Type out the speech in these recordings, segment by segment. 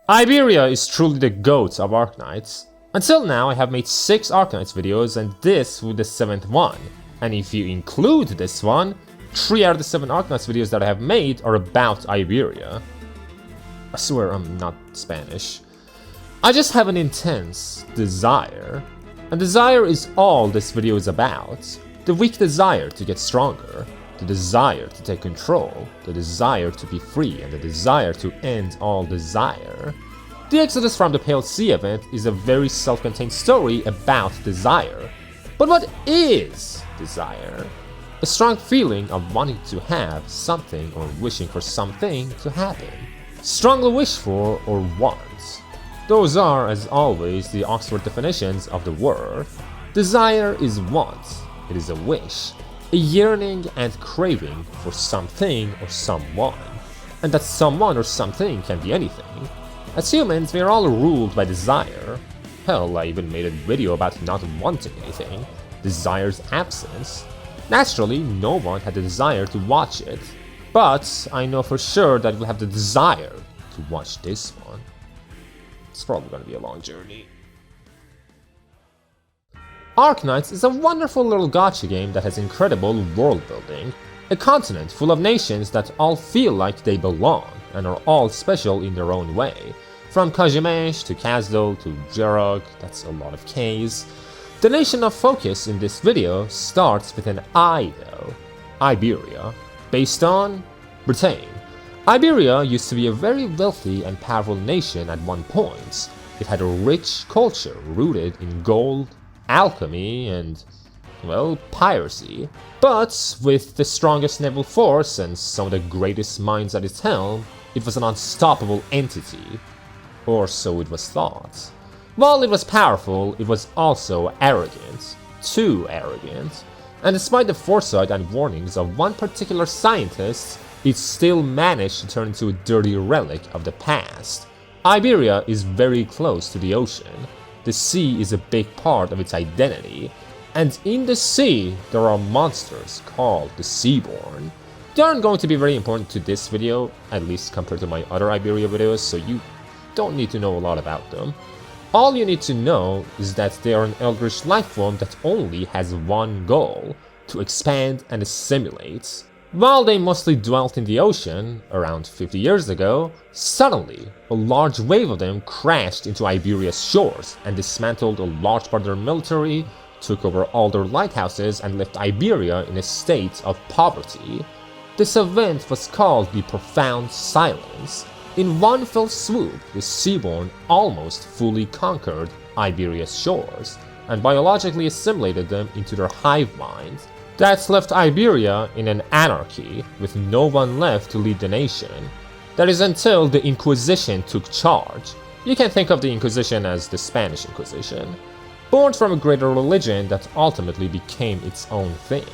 Iberia is truly the GOAT of Arknights. Until now I have made 6 Arknights videos and this will be the 7th one. And if you include this one, 3 out of the 7 Arknights videos that I have made are about Iberia. I swear I'm not Spanish. I just have an intense desire. And desire is all this video is about. The weak desire to get stronger. The desire to take control, the desire to be free, and the desire to end all desire. The Exodus from the Pale Sea event is a very self-contained story about desire. But what is desire? A strong feeling of wanting to have something or wishing for something to happen. Strongly wish for or want. Those are, as always, the Oxford definitions of the word. Desire is want, it is a wish. A yearning and craving for something or someone, and that someone or something can be anything. As humans, we are all ruled by desire. Hell, I even made a video about not wanting anything, desire's absence. Naturally, no one had the desire to watch it, but I know for sure that we'll have the desire to watch this one. It's probably gonna be a long journey. Arknights is a wonderful little gacha game that has incredible world building, a continent full of nations that all feel like they belong and are all special in their own way. From Kajimesh to Kazdal to Jerog, that's a lot of K's. The nation of focus in this video starts with an I though, Iberia, based on Britain. Iberia used to be a very wealthy and powerful nation at one point. It had a rich culture rooted in gold, alchemy, and, well, piracy. But with the strongest naval force and some of the greatest minds at its helm, it was an unstoppable entity. Or so it was thought. While it was powerful, it was also arrogant. Too arrogant. And despite the foresight and warnings of one particular scientist, it still managed to turn into a dirty relic of the past. Iberia is very close to the ocean. The sea is a big part of its identity, and in the sea there are monsters called the Seaborn. They aren't going to be very important to this video, at least compared to my other Iberia videos, so you don't need to know a lot about them. All you need to know is that they are an eldritch lifeform that only has one goal: to expand and assimilate. While they mostly dwelt in the ocean, around 50 years ago, suddenly a large wave of them crashed into Iberia's shores and dismantled a large part of their military, took over all their lighthouses, and left Iberia in a state of poverty. This event was called the Profound Silence. In one fell swoop, the Seaborn almost fully conquered Iberia's shores, and biologically assimilated them into their hive mind. That left Iberia in an anarchy, with no one left to lead the nation. That is until the Inquisition took charge. You can think of the Inquisition as the Spanish Inquisition, born from a greater religion that ultimately became its own thing.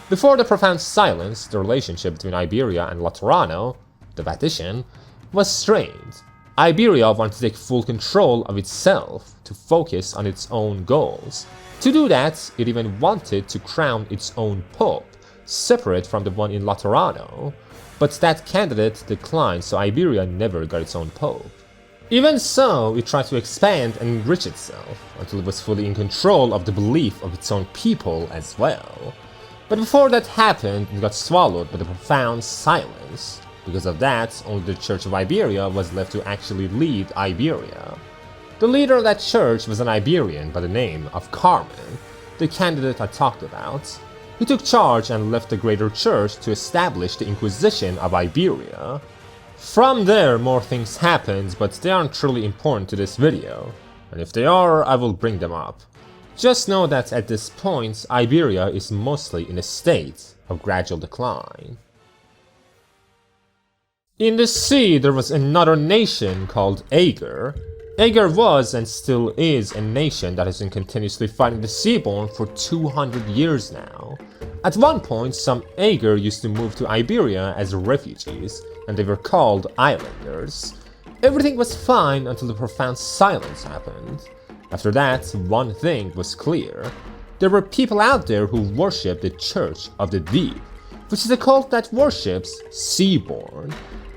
Before the Profound Silence, the relationship between Iberia and Laterano, the Vatican, was strained. Iberia wanted to take full control of itself, to focus on its own goals. To do that, it even wanted to crown its own pope, separate from the one in Laterano, but that candidate declined, so Iberia never got its own pope. Even so, it tried to expand and enrich itself, until it was fully in control of the belief of its own people as well. But before that happened, it got swallowed by the Profound Silence. Because of that, only the Church of Iberia was left to actually lead Iberia. The leader of that church was an Iberian by the name of Carmen, the candidate I talked about. He took charge and left the greater church to establish the Inquisition of Iberia. From there, more things happened, but they aren't truly important to this video. And if they are, I will bring them up. Just know that at this point, Iberia is mostly in a state of gradual decline. In the sea, there was another nation called Ager. Ager was and still is a nation that has been continuously fighting the Seaborn for 200 years now. At one point, some Ager used to move to Iberia as refugees, and they were called Islanders. Everything was fine until the Profound Silence happened. After that, one thing was clear. There were people out there who worshipped the Church of the Deep, which is a cult that worships Seaborn.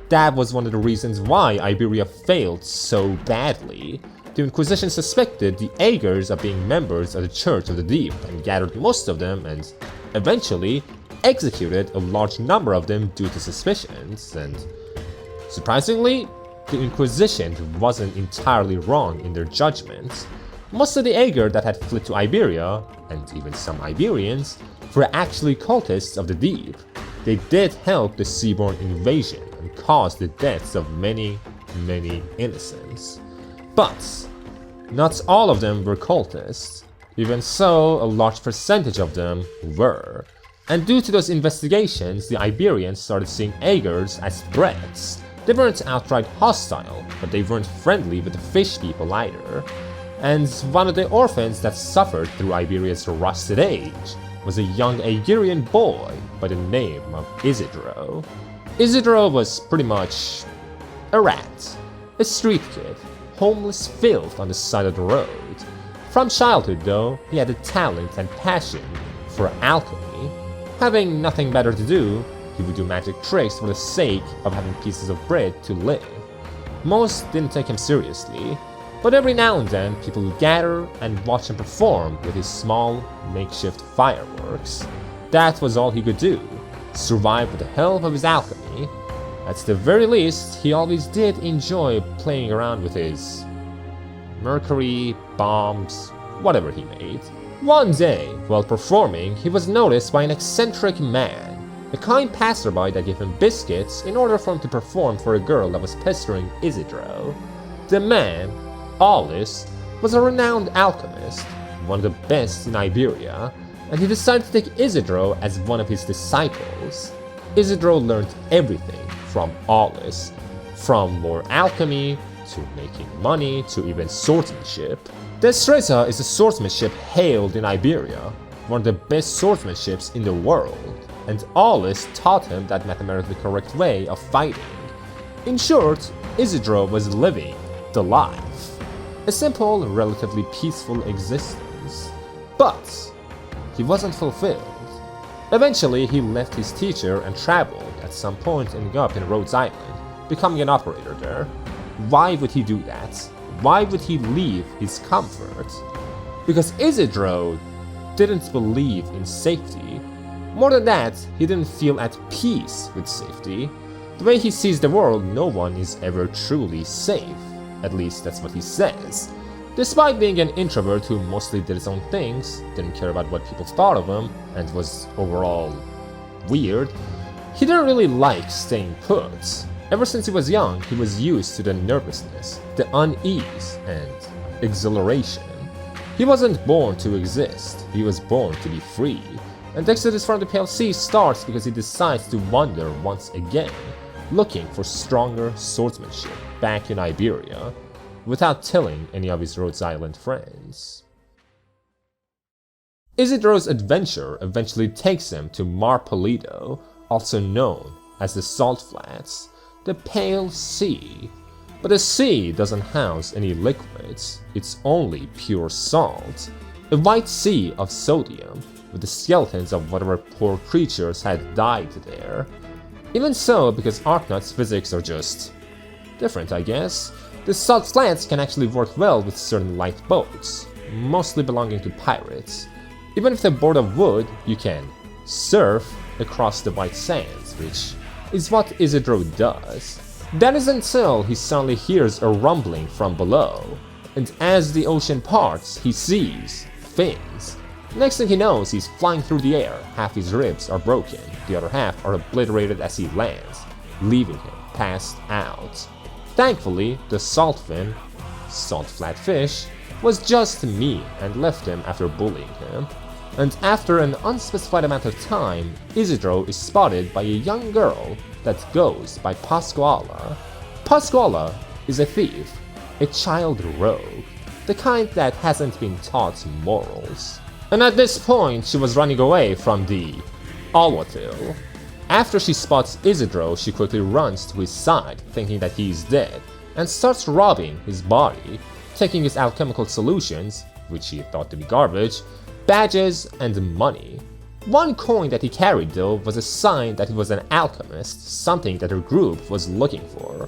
That was one of the reasons why Iberia failed so badly. The Inquisition suspected the Aegers of being members of the Church of the Deep and gathered most of them and eventually executed a large number of them due to suspicions, and surprisingly, the Inquisition wasn't entirely wrong in their judgments. Most of the Aeger that had fled to Iberia, and even some Iberians, were actually cultists of the Deep. They did help the seaborne invasion and caused the deaths of many innocents. But not all of them were cultists. Even so, a large percentage of them were. And due to those investigations, the Iberians started seeing Aegers as threats. They weren't outright hostile, but they weren't friendly with the fish people either. And one of the orphans that suffered through Iberia's rusted age was a young Aegirian boy by the name of Isidro. Isidro was pretty much a rat, a street kid, homeless filth on the side of the road. From childhood though, he had a talent and passion for alchemy. Having nothing better to do, he would do magic tricks for the sake of having pieces of bread to live. Most didn't take him seriously, but every now and then people would gather and watch him perform with his small, makeshift fireworks. That was all he could do, survive with the help of his alchemy. At the very least, he always did enjoy playing around with his mercury, bombs, whatever he made. One day, while performing, he was noticed by an eccentric man, a kind passerby that gave him biscuits in order for him to perform for a girl that was pestering Isidro. The man, Aulus, was a renowned alchemist, one of the best in Iberia, and he decided to take Isidro as one of his disciples. Isidro learned everything from Aulus, from more alchemy, to making money, to even swordsmanship. Destreza is a swordsmanship hailed in Iberia, one of the best swordsmanships in the world, and Aulus taught him that mathematically correct way of fighting. In short, Isidro was living the life. A simple, relatively peaceful existence. But he wasn't fulfilled. Eventually, he left his teacher and traveled, at some point ending up in Rhodes Island, becoming an operator there. Why would he do that? Why would he leave his comfort? Because Isidro didn't believe in safety. More than that, he didn't feel at peace with safety. The way he sees the world, no one is ever truly safe. At least that's what he says. Despite being an introvert who mostly did his own things, didn't care about what people thought of him, and was overall weird, he didn't really like staying put. Ever since he was young, he was used to the nervousness, the unease, and exhilaration. He wasn't born to exist, he was born to be free. And Exodus from the Pale Sea starts because he decides to wander once again, looking for stronger swordsmanship back in Iberia, without telling any of his Rhodes Island friends. Isidro's adventure eventually takes him to Mar Polido, also known as the Salt Flats, the Pale Sea. But the sea doesn't house any liquids, it's only pure salt, a white sea of sodium, with the skeletons of whatever poor creatures had died there. Even so, because Arknights' physics are just different, I guess, the Salt Flats can actually work well with certain light boats, mostly belonging to pirates. Even if they're board of wood, you can surf across the white sands, which is what Isidro does. That is until he suddenly hears a rumbling from below, and as the ocean parts, he sees fins. Next thing he knows, he's flying through the air. Half his ribs are broken, the other half are obliterated as he lands, leaving him passed out. Thankfully, the saltfin, salt flatfish, was just mean and left him after bullying him. And after an unspecified amount of time, Isidro is spotted by a young girl that goes by Pasquala. Pasquala is a thief, a child rogue, the kind that hasn't been taught morals. And at this point, she was running away from the Alguacil. After she spots Isidro, she quickly runs to his side, thinking that he is dead, and starts robbing his body, taking his alchemical solutions, which he thought to be garbage, badges, and money. One coin that he carried, though, was a sign that he was an alchemist, something that her group was looking for.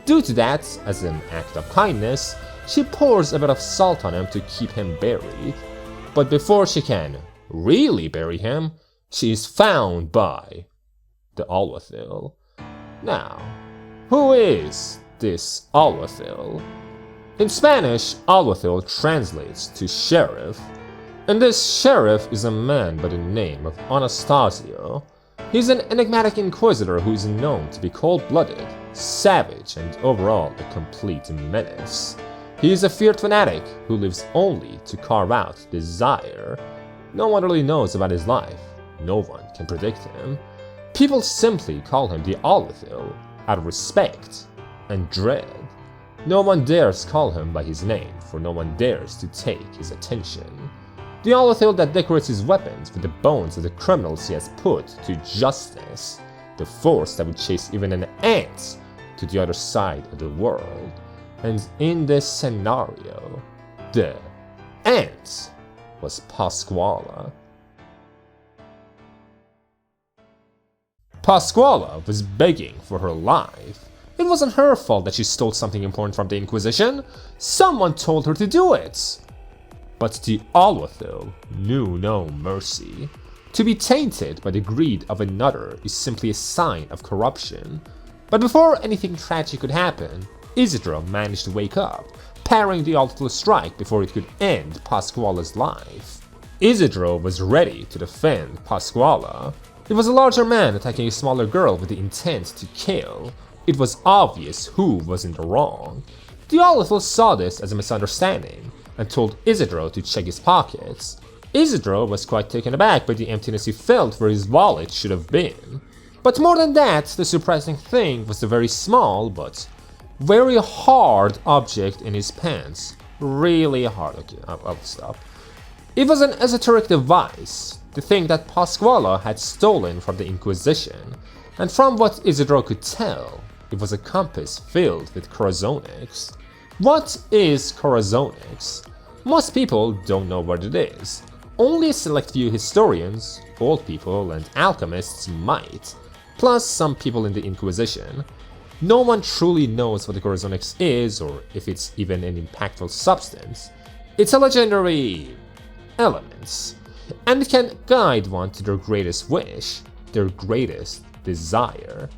Due to that, as an act of kindness, she pours a bit of salt on him to keep him buried. But before she can really bury him, she is found by the Alguacil. Now, who is this Alguacil? In Spanish, Alguacil translates to sheriff, and this sheriff is a man by the name of Anastasio. He's an enigmatic inquisitor who is known to be cold-blooded, savage, and overall a complete menace. He is a feared fanatic who lives only to carve out desire. No one really knows about his life. No one can predict him. People simply call him the Alguacil out of respect and dread. No one dares call him by his name, for no one dares to take his attention. The Alguacil that decorates his weapons with the bones of the criminals he has put to justice. The force that would chase even an ant to the other side of the world. And in this scenario, the ant was Pasquala. Pasquala was begging for her life. It wasn't her fault that she stole something important from the Inquisition. Someone told her to do it. But the Alguacil knew no mercy. To be tainted by the greed of another is simply a sign of corruption. But before anything tragic could happen, Isidro managed to wake up, parrying the Alguacil's strike before it could end Pasquala's life. Isidro was ready to defend Pasquala. It was a larger man attacking a smaller girl with the intent to kill. It was obvious who was in the wrong. The Alguacil saw this as a misunderstanding and told Isidro to check his pockets. Isidro was quite taken aback by the emptiness he felt where his wallet should have been. But more than that, the surprising thing was the very small but very hard object in his pants. Really hard. Okay, I'll stop. It was an esoteric device, the thing that Pasquala had stolen from the Inquisition, and from what Isidro could tell, it was a compass filled with Corazonix. What is Corazonix? Most people don't know what it is. Only a select few historians, old people, and alchemists might, plus some people in the Inquisition. No one truly knows what the Corazonix is, or if it's even an impactful substance. It's a legendary element, and it can guide one to their greatest wish, their greatest desire.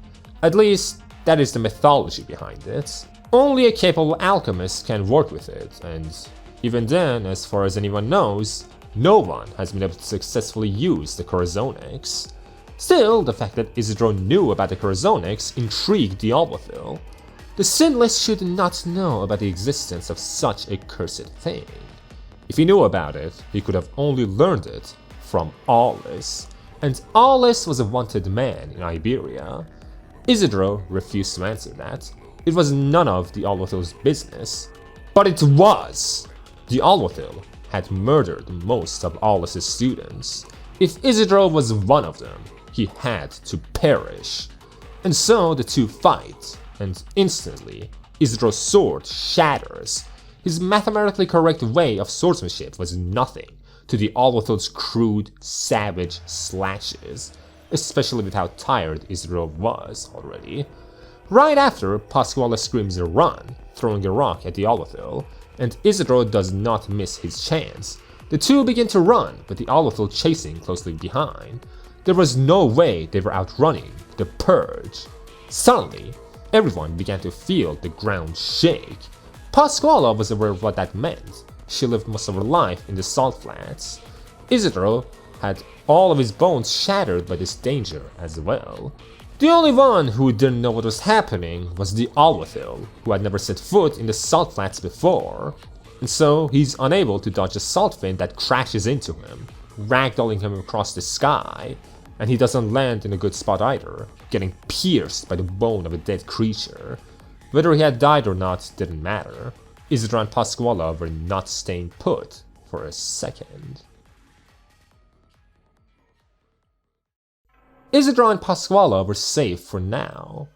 At least, that is the mythology behind it. Only a capable alchemist can work with it, and even then, as far as anyone knows, no one has been able to successfully use the Corazonix. Still, the fact that Isidro knew about the Corazonix intrigued the Alguacil. The Sinless should not know about the existence of such a cursed thing. If he knew about it, he could have only learned it from Aulus, and Aulus was a wanted man in Iberia. Isidro refused to answer that. It was none of the Alguacil's business. But it was! The Alguacil had murdered most of Aulus's students. If Isidro was one of them, he had to perish. And so the two fight, and instantly, Isidro's sword shatters. His mathematically correct way of swordsmanship was nothing to the Alguacil's crude, savage slashes, especially with how tired Isidro was already. Right after, Pasquala screams a run, throwing a rock at the Alguacil, and Isidro does not miss his chance. The two begin to run, with the Alguacil chasing closely behind. There was no way they were outrunning the Purge. Suddenly, everyone began to feel the ground shake. Pasquala was aware of what that meant. She lived most of her life in the salt flats. Isidro had all of his bones shattered by this danger as well. The only one who didn't know what was happening was the Alguacil, who had never set foot in the salt flats before. And so he's unable to dodge a salt fin that crashes into him, ragdolling him across the sky. And he doesn't land in a good spot either, getting pierced by the bone of a dead creature. Whether he had died or not didn't matter. Isidro and Pasquala were not staying put for a second. Isidro and Pasquala were safe for now.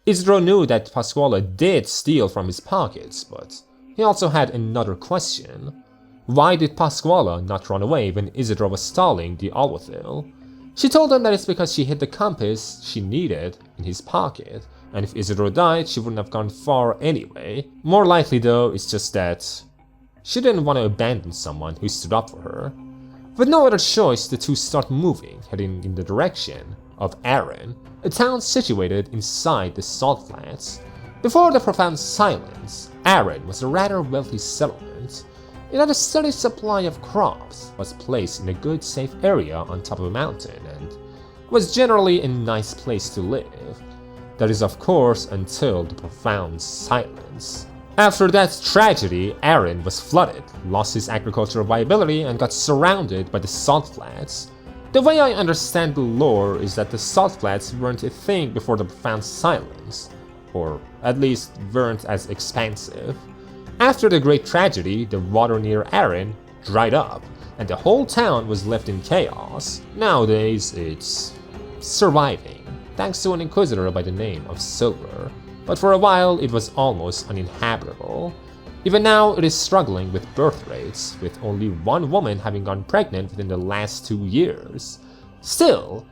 Isidro knew that Pasquala did steal from his pockets, but he also had another question. Why did Pasquala not run away when Isidro was stalling the Alguacil? She told him that it's because she hid the compass she needed in his pocket, and if Isidro died, she wouldn't have gone far anyway. More likely though, it's just that she didn't want to abandon someone who stood up for her. With no other choice, the two start moving, heading in the direction of Arran, a town situated inside the salt flats. Before the profound silence, Arran was a rather wealthy settlement. It had a steady supply of crops, was placed in a good safe area on top of a mountain, and was generally a nice place to live. That is of course until the profound silence. After that tragedy, Arran was flooded, lost his agricultural viability, and got surrounded by the salt flats. The way I understand the lore is that the salt flats weren't a thing before the profound silence, or at least weren't as expansive. After the great tragedy, the water near Arran dried up, and the whole town was left in chaos. Nowadays, it's surviving, thanks to an inquisitor by the name of Silver. But for a while, it was almost uninhabitable. Even now, it is struggling with birth rates, with only one woman having gone pregnant within the last 2 years. Still,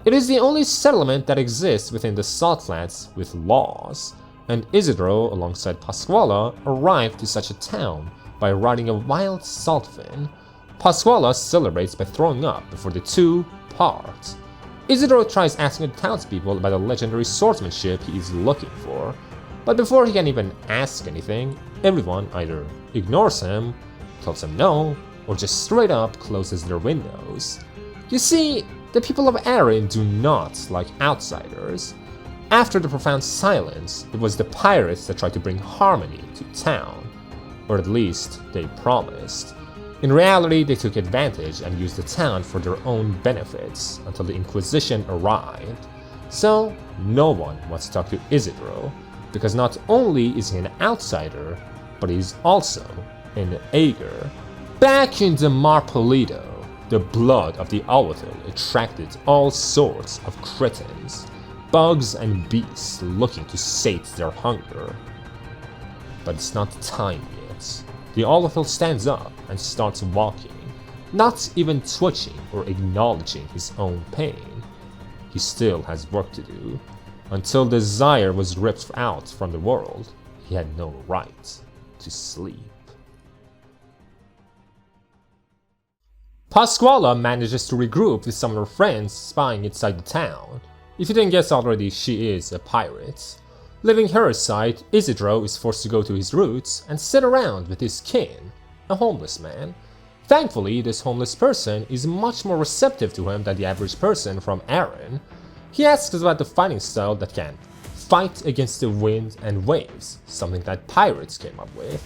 it is the only settlement that exists within the salt flats with laws, and Isidro, alongside Pasquala, arrived to such a town by riding a wild salt fin. Pasquala celebrates by throwing up before the two part. Isidro tries asking the townspeople about the legendary swordsmanship he is looking for, but before he can even ask anything, everyone either ignores him, tells him no, or just straight up closes their windows. You see, the people of Arran do not like outsiders. After the profound silence, it was the pirates that tried to bring harmony to town, or at least they promised. In reality, they took advantage and used the town for their own benefits until the Inquisition arrived. So, no one wants to talk to Isidro, because not only is he an outsider, but he's also an Ager. Back in the Mar Polido, the blood of the Alguacil attracted all sorts of cretins, bugs and beasts looking to sate their hunger. But it's not time yet. The Alguacil stands up and starts walking, not even twitching or acknowledging his own pain. He still has work to do. Until desire was ripped out from the world, he had no right to sleep. Pasquala manages to regroup with some of her friends spying inside the town. If you didn't guess already, she is a pirate. Leaving her aside, Isidro is forced to go to his roots and sit around with his kin, a homeless man. Thankfully, this homeless person is much more receptive to him than the average person from Arran. He asks about the fighting style that can fight against the wind and waves, something that pirates came up with.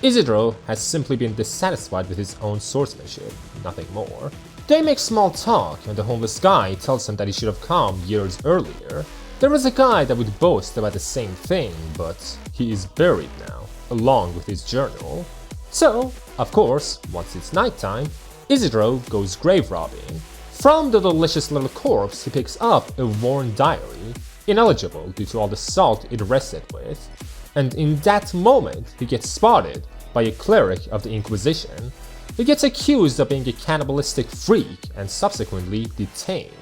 Isidro has simply been dissatisfied with his own swordsmanship, nothing more. They make small talk, and the homeless guy tells him that he should have come years earlier. There was a guy that would boast about the same thing, but he is buried now, along with his journal. So, of course, once it's nighttime, Isidro goes grave robbing. From the delicious little corpse, he picks up a worn diary, ineligible due to all the salt it rested with. And in that moment, he gets spotted by a cleric of the Inquisition. He gets accused of being a cannibalistic freak and subsequently detained.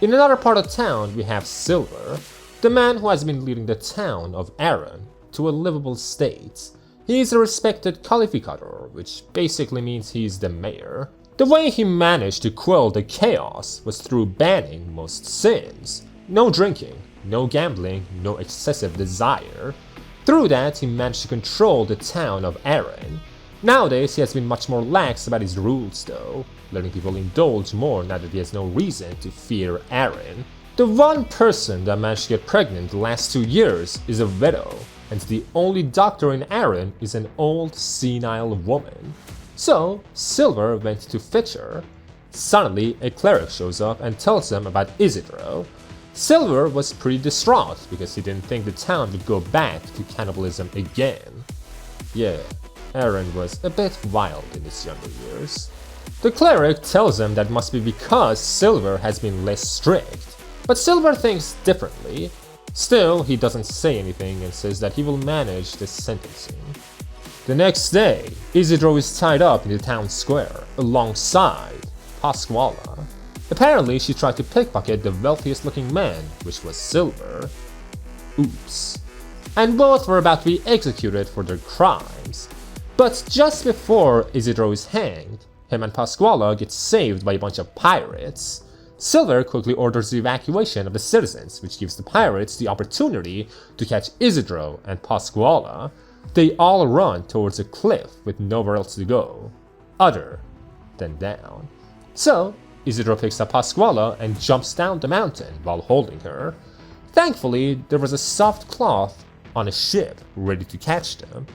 In another part of town, we have Silver, the man who has been leading the town of Arran to a livable state. He is a respected calificador, which basically means he is the mayor. The way he managed to quell the chaos was through banning most sins. No drinking, no gambling, no excessive desire. Through that, he managed to control the town of Arran. Nowadays, he has been much more lax about his rules though, letting people indulge more now that he has no reason to fear Arran. The one person that managed to get pregnant the last 2 years is a widow, and the only doctor in Arran is an old senile woman. So, Silver went to fetch her. Suddenly, a cleric shows up and tells him about Isidro. Silver was pretty distraught because he didn't think the town would go back to cannibalism again. Yeah, Arran was a bit wild in his younger years. The cleric tells him that must be because Silver has been less strict, but Silver thinks differently. Still, he doesn't say anything and says that he will manage the sentencing. The next day, Isidro is tied up in the town square alongside Pasquala. Apparently, she tried to pickpocket the wealthiest looking man, which was Silver. Oops. And both were about to be executed for their crimes. But just before Isidro is hanged, him and Pasquale get saved by a bunch of pirates. Silver quickly orders the evacuation of the citizens, which gives the pirates the opportunity to catch Isidro and Pasquale. They all run towards a cliff with nowhere else to go, other than down. So, Isidro picks up Pasquale and jumps down the mountain while holding her. Thankfully, there was a soft cloth on a ship ready to catch them.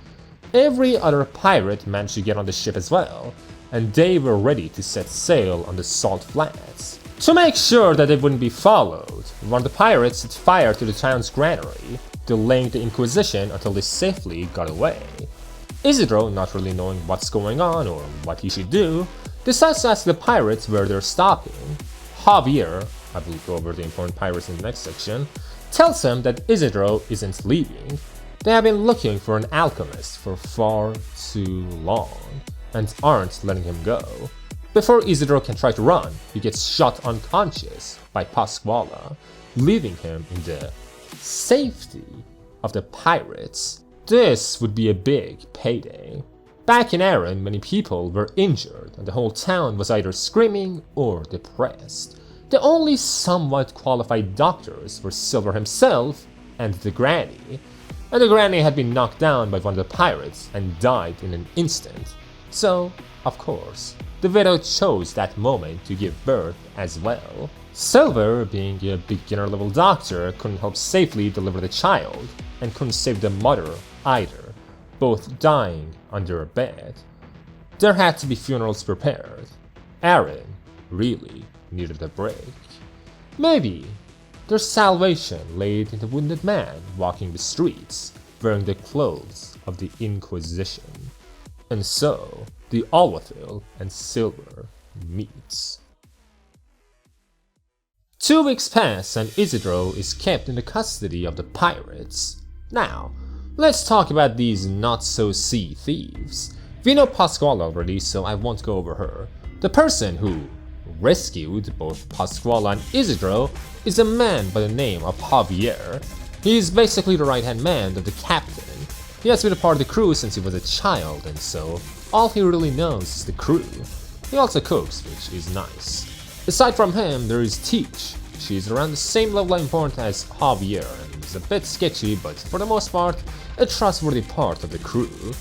Every other pirate managed to get on the ship as well, and they were ready to set sail on the salt flats. To make sure that they wouldn't be followed, one of the pirates set fire to the town's granary, delaying the Inquisition until they safely got away. Isidro, not really knowing what's going on or what he should do, decides to ask the pirates where they're stopping. Javier, I will go over the important pirates in the next section, tells him that Isidro isn't leaving. They have been looking for an alchemist for far too long, and aren't letting him go. Before Isidro can try to run, he gets shot unconscious by Pasquale, leaving him in the safety of the pirates. This would be a big payday. Back in Erin, many people were injured, and the whole town was either screaming or depressed. The only somewhat qualified doctors were Silver himself and the Granny. And the Granny had been knocked down by one of the pirates and died in an instant. So, of course, the widow chose that moment to give birth as well. Silver, being a beginner-level doctor, couldn't help safely deliver the child, and couldn't save the mother either, both dying under a bed. There had to be funerals prepared. Erin really needed a break. Maybe their salvation laid in the wounded man walking the streets, wearing the clothes of the Inquisition. And so, the Alguacil and Silver meets. 2 weeks pass and Isidro is kept in the custody of the pirates. Now, let's talk about these not-so-sea thieves. We know Pasquale already, so I won't go over her. The person who rescued both Pasquale and Isidro is a man by the name of Javier. He is basically the right-hand man of the captain. He has been a part of the crew since he was a child, and so all he really knows is the crew. He also cooks, which is nice. Aside from him, there is Teach. She's around the same level of importance as Javier, and is a bit sketchy, but for the most part, a trustworthy part of the crew.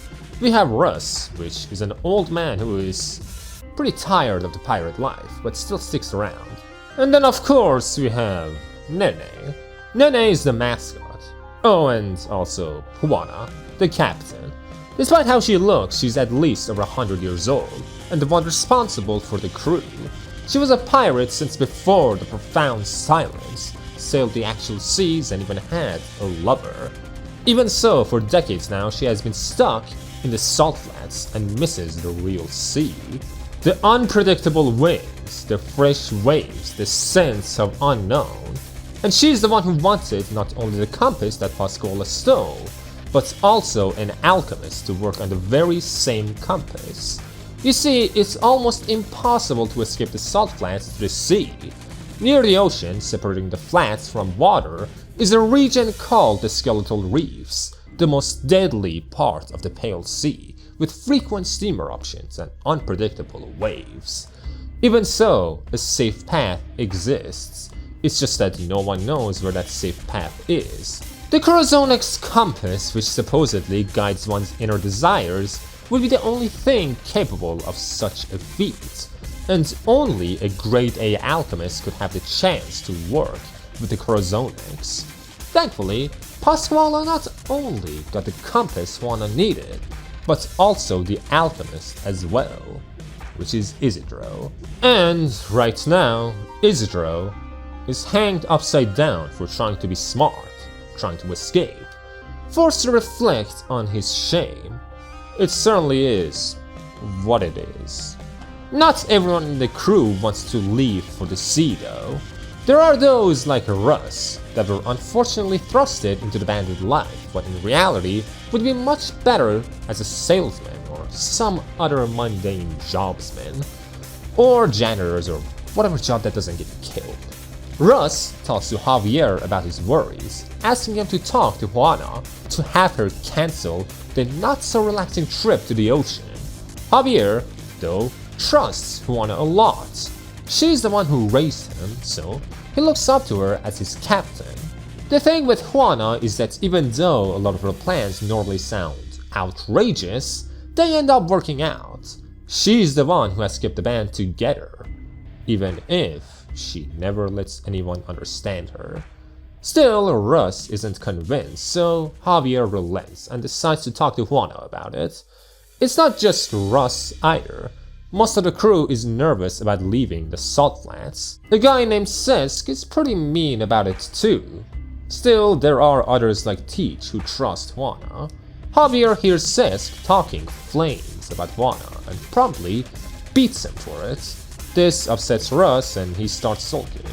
We have Russ, which is an old man who is pretty tired of the pirate life, but still sticks around. And then of course we have Nene. Nene is the mascot. Oh, and also Juana, the captain. Despite how she looks, she's at least over 100 years old, and the one responsible for the crew. She was a pirate since before the Profound Silence, sailed the actual seas, and even had a lover. Even so, for decades now, she has been stuck in the salt flats and misses the real sea. The unpredictable winds, the fresh waves, the sense of unknown. And she's the one who wanted not only the compass that Pasquale stole, but also an alchemist to work on the very same compass. You see, it's almost impossible to escape the salt flats to the sea. Near the ocean, separating the flats from water, is a region called the Skeletal Reefs, the most deadly part of the Pale Sea, with frequent steam eruptions and unpredictable waves. Even so, a safe path exists. It's just that no one knows where that safe path is. The Corazonix compass, which supposedly guides one's inner desires, would be the only thing capable of such a feat, and only a grade A alchemist could have the chance to work with the Corazonix. Thankfully, Pasquale not only got the compass Juana needed, but also the alchemist as well, which is Isidro. And right now, Isidro is hanged upside down for trying to be smart, trying to escape, forced to reflect on his shame. It certainly is what it is. Not everyone in the crew wants to leave for the sea though. There are those like Russ that were unfortunately thrusted into the bandit life, but in reality would be much better as a salesman or some other mundane jobsman, or janitors or whatever job that doesn't get killed. Russ talks to Javier about his worries, asking him to talk to Juana to have her cancel the not-so-relaxing trip to the ocean. Javier, though, trusts Juana a lot. She's the one who raised him, so he looks up to her as his captain. The thing with Juana is that even though a lot of her plans normally sound outrageous, they end up working out. She's the one who has kept the band together, even if she never lets anyone understand her. Still, Russ isn't convinced, so Javier relents and decides to talk to Juana about it. It's not just Russ either. Most of the crew is nervous about leaving the Salt Flats. A guy named Sisk is pretty mean about it too. Still, there are others like Teach who trust Juana. Javier hears Sisk talking flames about Juana and promptly beats him for it. This upsets Russ and he starts sulking.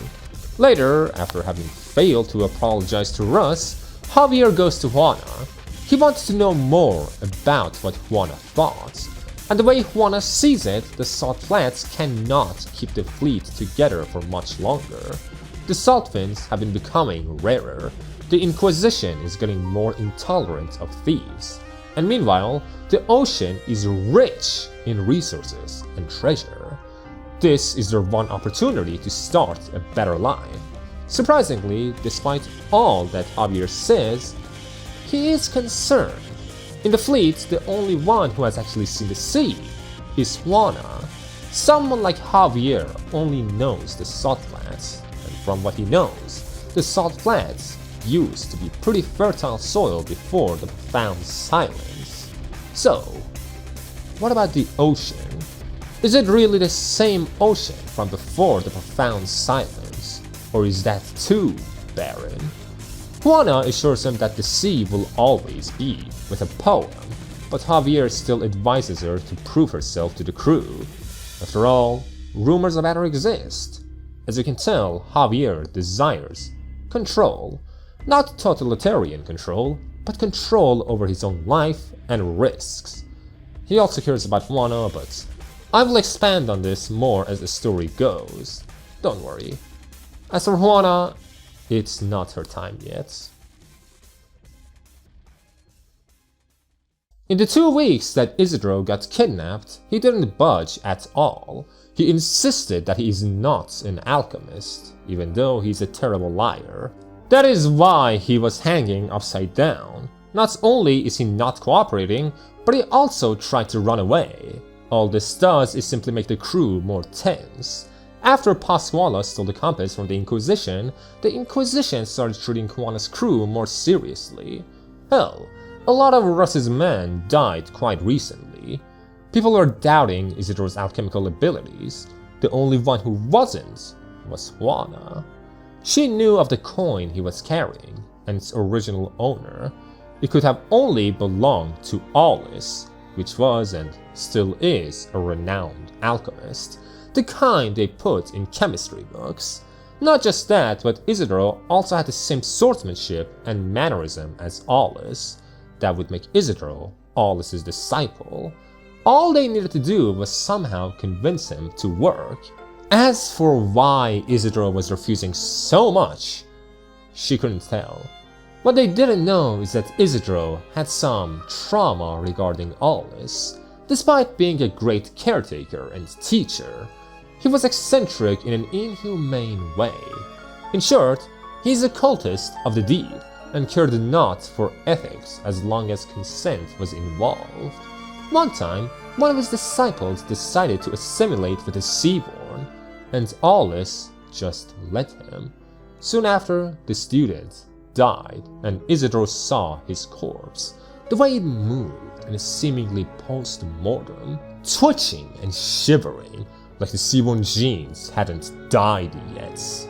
Later, after having failed to apologize to Russ, Javier goes to Juana. He wants to know more about what Juana thought. And the way Juana sees it, the Salt Flats cannot keep the fleet together for much longer. The salt fins have been becoming rarer, the Inquisition is getting more intolerant of thieves, and meanwhile, the ocean is rich in resources and treasure. This is their one opportunity to start a better life. Surprisingly, despite all that Javier says, he is concerned. In the fleet, the only one who has actually seen the sea is Juana. Someone like Javier only knows the Salt Flats, and from what he knows, the Salt Flats used to be pretty fertile soil before the Profound Silence. So, what about the ocean? Is it really the same ocean from before the Profound Silence, or is that too barren? Juana assures him that the sea will always be, with a poem, but Javier still advises her to prove herself to the crew. After all, rumors about her exist. As you can tell, Javier desires control. Not totalitarian control, but control over his own life and risks. He also cares about Juana, but I will expand on this more as the story goes. Don't worry. As for Juana, it's not her time yet. In the 2 weeks that Isidro got kidnapped, he didn't budge at all. He insisted that he is not an alchemist, even though he's a terrible liar. That is why he was hanging upside down. Not only is he not cooperating, but he also tried to run away. All this does is simply make the crew more tense. After Pasquale stole the compass from the Inquisition started treating Juana's crew more seriously. Hell, a lot of Russ's men died quite recently. People were doubting Isidro's alchemical abilities. The only one who wasn't was Juana. She knew of the coin he was carrying and its original owner. It could have only belonged to Aulus, which was and still is a renowned alchemist, the kind they put in chemistry books. Not just that, but Isidro also had the same swordsmanship and mannerism as Aulus. That would make Isidro Aulus's disciple. All they needed to do was somehow convince him to work. As for why Isidro was refusing so much, she couldn't tell. What they didn't know is that Isidro had some trauma regarding Aulus. Despite being a great caretaker and teacher, he was eccentric in an inhumane way. In short, he's a cultist of the deep and cared not for ethics as long as consent was involved. One time, one of his disciples decided to assimilate with a seaborn, and Aulus just let him. Soon after, the student died, and Isidro saw his corpse. The way it moved in a seemingly post-mortem, twitching and shivering like the seaborn genes hadn't died yet.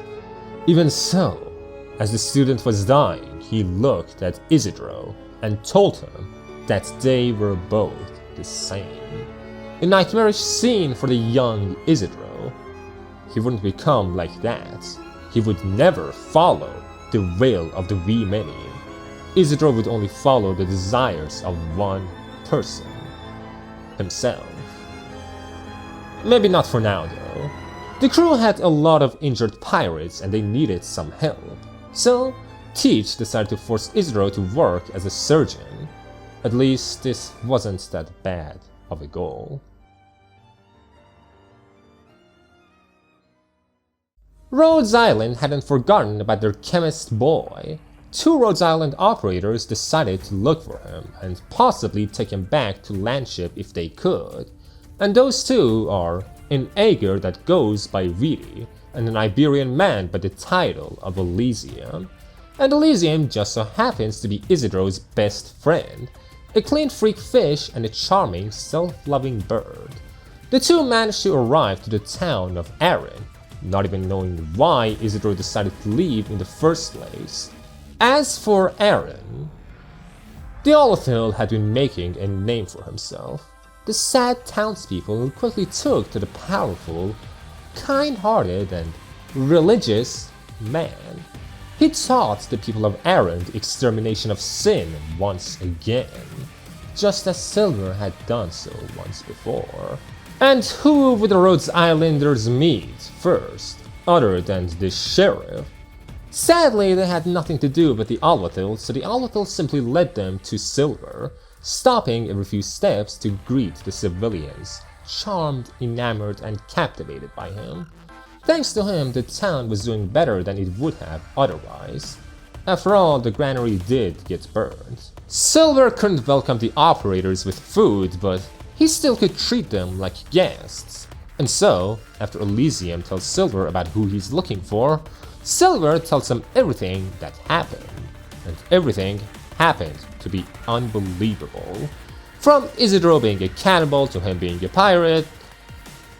Even so, as the student was dying, he looked at Isidro and told him that they were both the same. A nightmarish scene for the young Isidro. He wouldn't become like that. He would never follow the will of the wee many. Isidro would only follow the desires of one person, himself. Maybe not for now though. The crew had a lot of injured pirates and they needed some help, so Teach decided to force Isidro to work as a surgeon. At least this wasn't that bad of a goal. Rhodes Island hadn't forgotten about their chemist boy. 2 Rhodes Island operators decided to look for him and possibly take him back to Landship if they could. And those 2 are an Ager that goes by Vidi and an Iberian man by the title of Elysium. And Elysium just so happens to be Isidro's best friend, a clean freak fish and a charming, self-loving bird. The 2 managed to arrive to the town of Arran, not even knowing why Isidro decided to leave in the first place. As for Arran, the Alguacil had been making a name for himself. The sad townspeople who quickly took to the powerful, kind-hearted and religious man. He taught the people of Arran the extermination of sin once again, just as Silver had done so once before. And who would the Rhodes Islanders meet first, other than the sheriff? Sadly, they had nothing to do with the Alguacil, so the Alguacil simply led them to Silver, stopping every few steps to greet the civilians, charmed, enamored, and captivated by him. Thanks to him, the town was doing better than it would have otherwise. After all, the granary did get burned. Silver couldn't welcome the operators with food, but he still could treat them like guests. And so, after Elysium tells Silver about who he's looking for, Silver tells him everything that happened. And everything happened to be unbelievable. From Isidro being a cannibal to him being a pirate,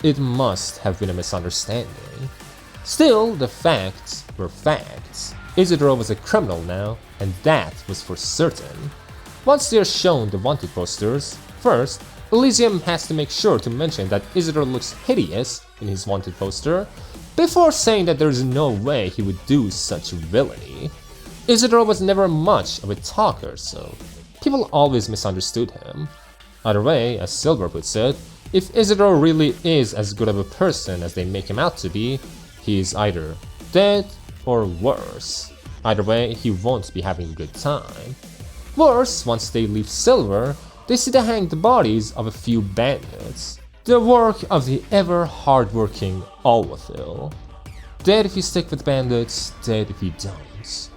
it must have been a misunderstanding. Still, the facts were facts. Isidro was a criminal now, and that was for certain. Once they're shown the wanted posters, first, Elysium has to make sure to mention that Isidro looks hideous in his wanted poster, before saying that there's no way he would do such villainy. Isidro was never much of a talker, so people always misunderstood him. Either way, as Silver puts it, if Isidro really is as good of a person as they make him out to be, he is either dead or worse. Either way, he won't be having a good time. Worse, once they leave Silver, they see the hanged bodies of a few bandits. The work of the ever hardworking Alguacil. Dead if you stick with bandits, dead if you don't.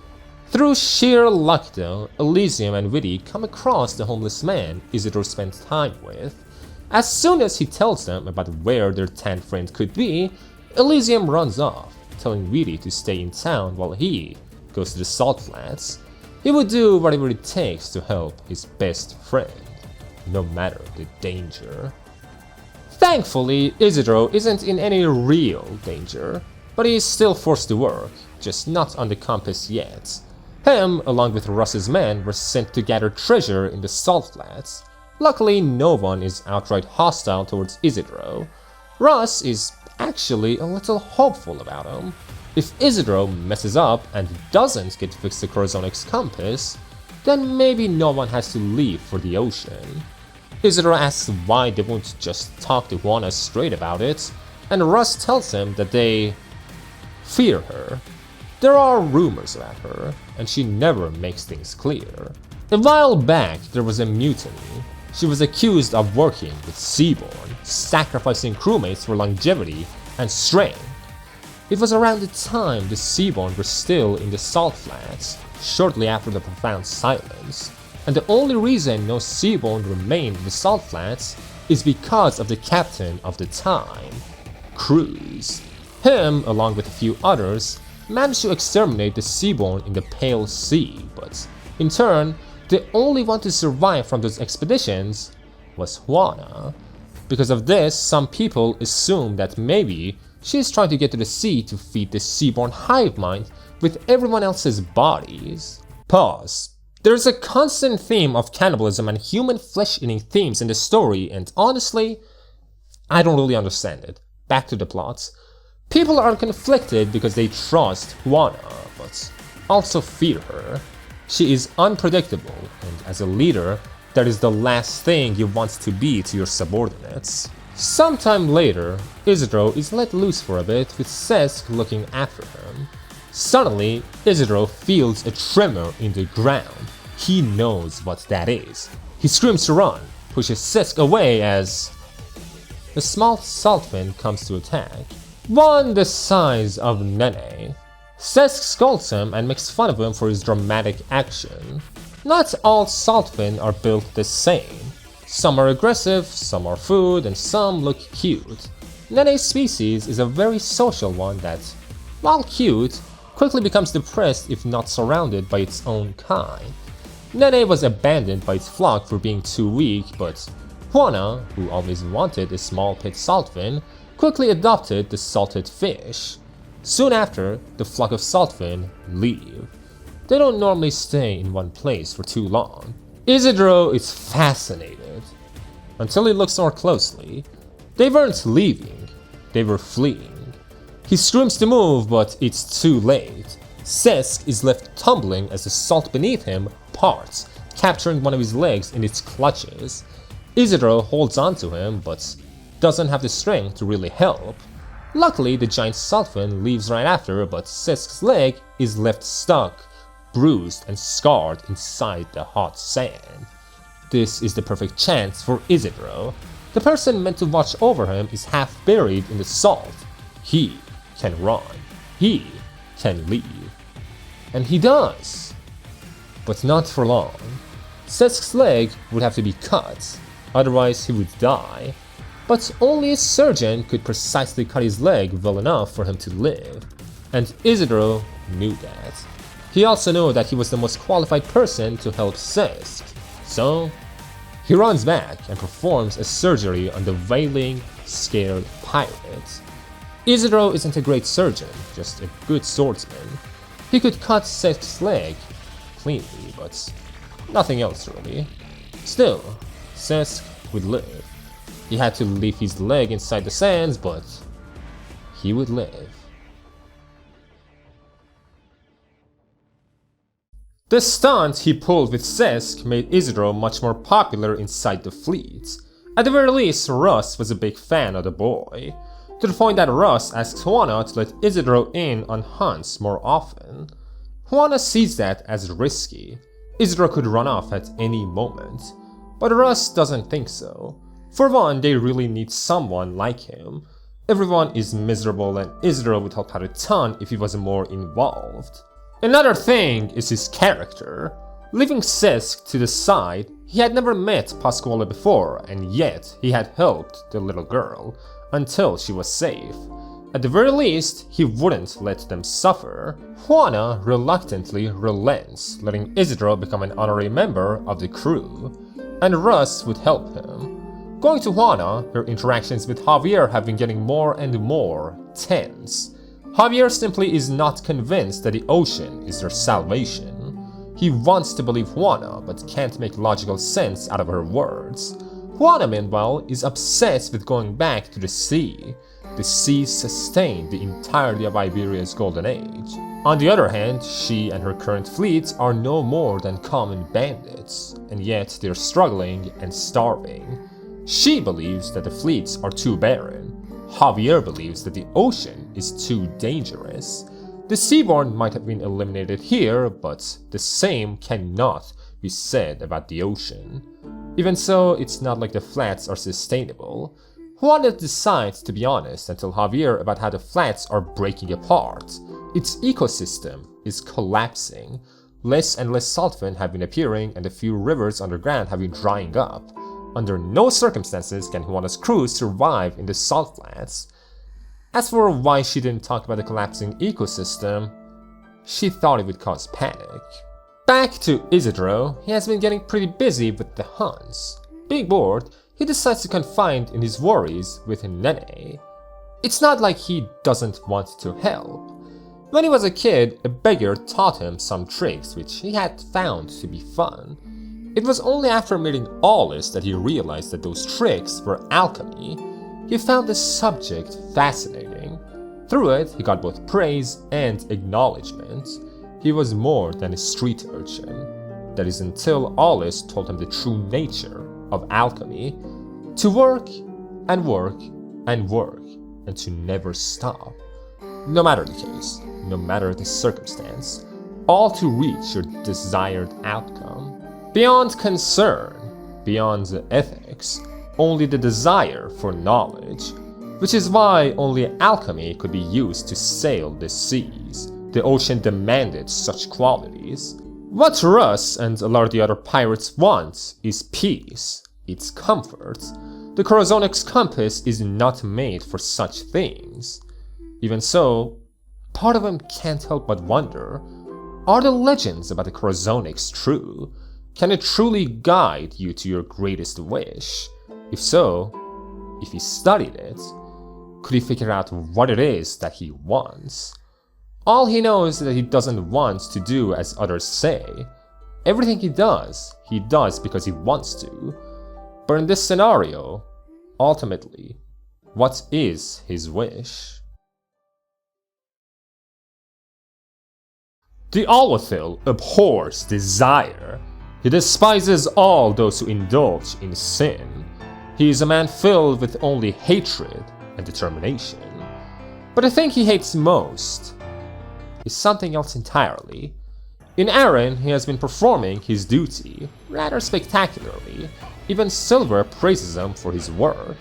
Through sheer luck though, Elysium and Vidi come across the homeless man Isidro spent time with. As soon as he tells them about where their 10th friend could be, Elysium runs off, telling Vidi to stay in town while he goes to the salt flats. He would do whatever it takes to help his best friend, no matter the danger. Thankfully, Isidro isn't in any real danger, but he is still forced to work, just not on the compass yet. Him, along with Russ's men, were sent to gather treasure in the salt flats. Luckily, no one is outright hostile towards Isidro. Russ is actually a little hopeful about him. If Isidro messes up and doesn't get to fix the Corazonix compass, then maybe no one has to leave for the ocean. Isidro asks why they won't just talk to Juana straight about it, and Russ tells him that they fear her. There are rumors about her, and she never makes things clear. A while back, there was a mutiny. She was accused of working with Seaborn, sacrificing crewmates for longevity and strength. It was around the time the Seaborn were still in the salt flats, shortly after the profound silence, and the only reason no Seaborn remained in the salt flats is because of the captain of the time, Cruz. Him, along with a few others, managed to exterminate the Seaborn in the Pale Sea, but in turn, the only one to survive from those expeditions was Juana. Because of this, some people assume that maybe she is trying to get to the sea to feed the Seaborn hive mind with everyone else's bodies. Pause. There's a constant theme of cannibalism and human flesh-eating themes in the story, and honestly, I don't really understand it. Back to the plot. People are conflicted because they trust Juana, but also fear her. She is unpredictable, and as a leader, that is the last thing you want to be to your subordinates. Sometime later, Isidro is let loose for a bit with Cesc looking after him. Suddenly, Isidro feels a tremor in the ground. He knows what that is. He screams to run, pushes Cesc away as a small saltfin comes to attack, one the size of Nene. Cesc scolds him and makes fun of him for his dramatic action. Not all saltfin are built the same. Some are aggressive, some are food, and some look cute. Nene's species is a very social one that, while cute, quickly becomes depressed if not surrounded by its own kind. Nene was abandoned by its flock for being too weak, but Juana, who always wanted a small pet saltfin, quickly adopted the salted fish. Soon after, the flock of saltfin leave. They don't normally stay in one place for too long. Isidro is fascinated, until he looks more closely. They weren't leaving, they were fleeing. He screams to move, but it's too late. Cesc is left tumbling as the salt beneath him parts, capturing one of his legs in its clutches. Isidro holds onto him, but doesn't have the strength to really help. Luckily, the giant saltfin leaves right after, but Cesc's leg is left stuck, bruised and scarred inside the hot sand. This is the perfect chance for Isidro. The person meant to watch over him is half buried in the salt. He can run. He can leave. And he does. But not for long. Cesc's leg would have to be cut, otherwise he would die. But only a surgeon could precisely cut his leg well enough for him to live. And Isidro knew that. He also knew that he was the most qualified person to help Cesc. So, he runs back and performs a surgery on the wailing, scared pirate. Isidro isn't a great surgeon, just a good swordsman. He could cut Cesc's leg cleanly, but nothing else really. Still, Cesc would live. He had to leave his leg inside the sands, but he would live. The stunt he pulled with Cesc made Isidro much more popular inside the fleet. At the very least, Russ was a big fan of the boy, to the point that Russ asked Juana to let Isidro in on hunts more often. Juana sees that as risky. Isidro could run off at any moment, but Russ doesn't think so. For one, they really need someone like him. Everyone is miserable and Isidro would help out a ton if he was more involved. Another thing is his character. Leaving Cesc to the side, he had never met Pasquale before, and yet he had helped the little girl until she was safe. At the very least, he wouldn't let them suffer. Juana reluctantly relents, letting Isidro become an honorary member of the crew, and Russ would help him. Going to Juana, her interactions with Javier have been getting more and more tense. Javier simply is not convinced that the ocean is their salvation. He wants to believe Juana, but can't make logical sense out of her words. Juana, meanwhile, is obsessed with going back to the sea. The sea sustained the entirety of Iberia's golden age. On the other hand, she and her current fleet are no more than common bandits, and yet they're struggling and starving. She believes that the fleets are too barren. Javier believes that the ocean is too dangerous. The seaborne might have been eliminated here, but the same cannot be said about the ocean. Even so, it's not like the flats are sustainable. Juana decides to be honest and tell Javier about how the flats are breaking apart. Its ecosystem is collapsing. Less and less saltfin have been appearing and the few rivers underground have been drying up. Under no circumstances can Juana's crew survive in the salt flats. As for why she didn't talk about the collapsing ecosystem, she thought it would cause panic. Back to Isidro, he has been getting pretty busy with the hunts. Being bored, he decides to confide in his worries with Nene. It's not like he doesn't want to help. When he was a kid, a beggar taught him some tricks which he had found to be fun. It was only after meeting Aulus that he realized that those tricks were alchemy. He found the subject fascinating. Through it, he got both praise and acknowledgement. He was more than a street urchin. That is until Aulus told him the true nature of alchemy. To work, and work and work and to never stop. No matter the case, no matter the circumstance, all to reach your desired outcome. Beyond concern, beyond ethics, only the desire for knowledge, which is why only alchemy could be used to sail the seas. The ocean demanded such qualities. What Russ and a lot of the other pirates want is peace, it's comfort. The Corazonix compass is not made for such things. Even so, part of him can't help but wonder, are the legends about the Corazonix true? Can it truly guide you to your greatest wish? If so, if he studied it, could he figure out what it is that he wants? All he knows is that he doesn't want to do as others say. Everything he does because he wants to. But in this scenario, ultimately, what is his wish? The Alguacil abhors desire. He despises all those who indulge in sin. He is a man filled with only hatred and determination. But the thing he hates most is something else entirely. In Aaron, he has been performing his duty rather spectacularly. Even Silver praises him for his work,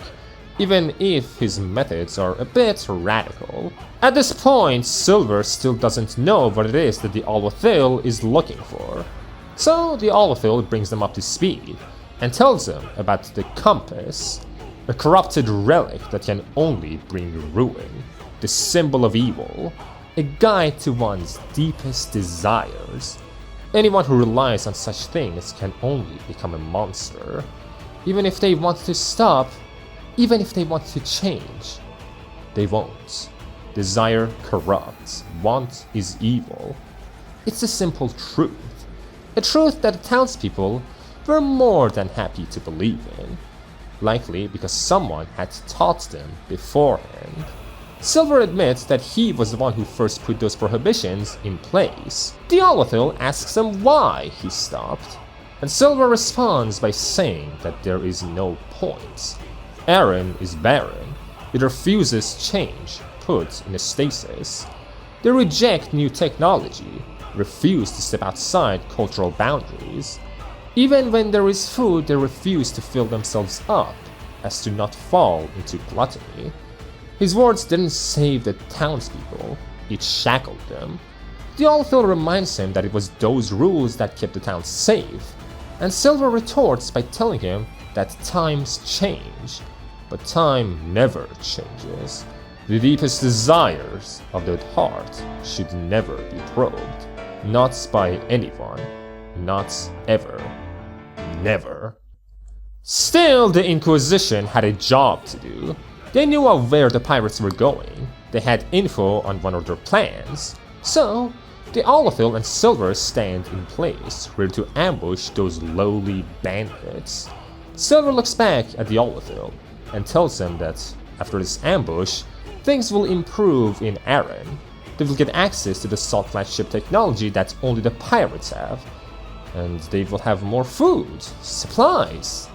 even if his methods are a bit radical. At this point, Silver still doesn't know what it is that the Alguacil is looking for. So the Alguacil brings them up to speed and tells them about the compass, a corrupted relic that can only bring ruin, the symbol of evil, a guide to one's deepest desires. Anyone who relies on such things can only become a monster. Even if they want to stop, even if they want to change, they won't. Desire corrupts, want is evil. It's a simple truth. A truth that the townspeople were more than happy to believe in. Likely because someone had taught them beforehand. Silver admits that he was the one who first put those prohibitions in place. The Alguacil asks him why he stopped, and Silver responds by saying that there is no point. Aaron is barren. It refuses change, put in a stasis. They reject new technology, refuse to step outside cultural boundaries. Even when there is food, they refuse to fill themselves up, as to not fall into gluttony. His words didn't save the townspeople, it shackled them. The Alguacil reminds him that it was those rules that kept the town safe, and Silver retorts by telling him that times change, but time never changes. The deepest desires of the heart should never be probed, not by anyone, not ever, never. Still, the Inquisition had a job to do. They knew of where the pirates were going, they had info on one of their plans, so the Alguacil and Silver stand in place, ready to ambush those lowly bandits. Silver looks back at the Alguacil and tells him that after this ambush, things will improve in Aaron. They will get access to the salt flagship technology that only the pirates have, and they will have more food, supplies.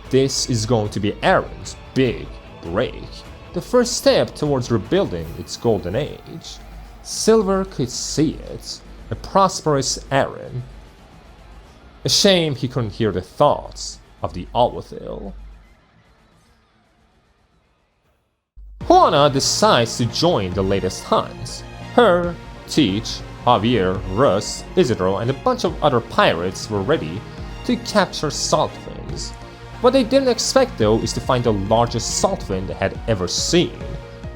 This is going to be Aaron's big break, the first step towards rebuilding its golden age. Silver could see it, a prosperous Aaron. A shame he couldn't hear the thoughts of the Alguacil. Juana decides to join the latest hunt. Her, Teach, Javier, Russ, Isidro, and a bunch of other pirates were ready to capture saltfins. What they didn't expect though is to find the largest saltfin they had ever seen,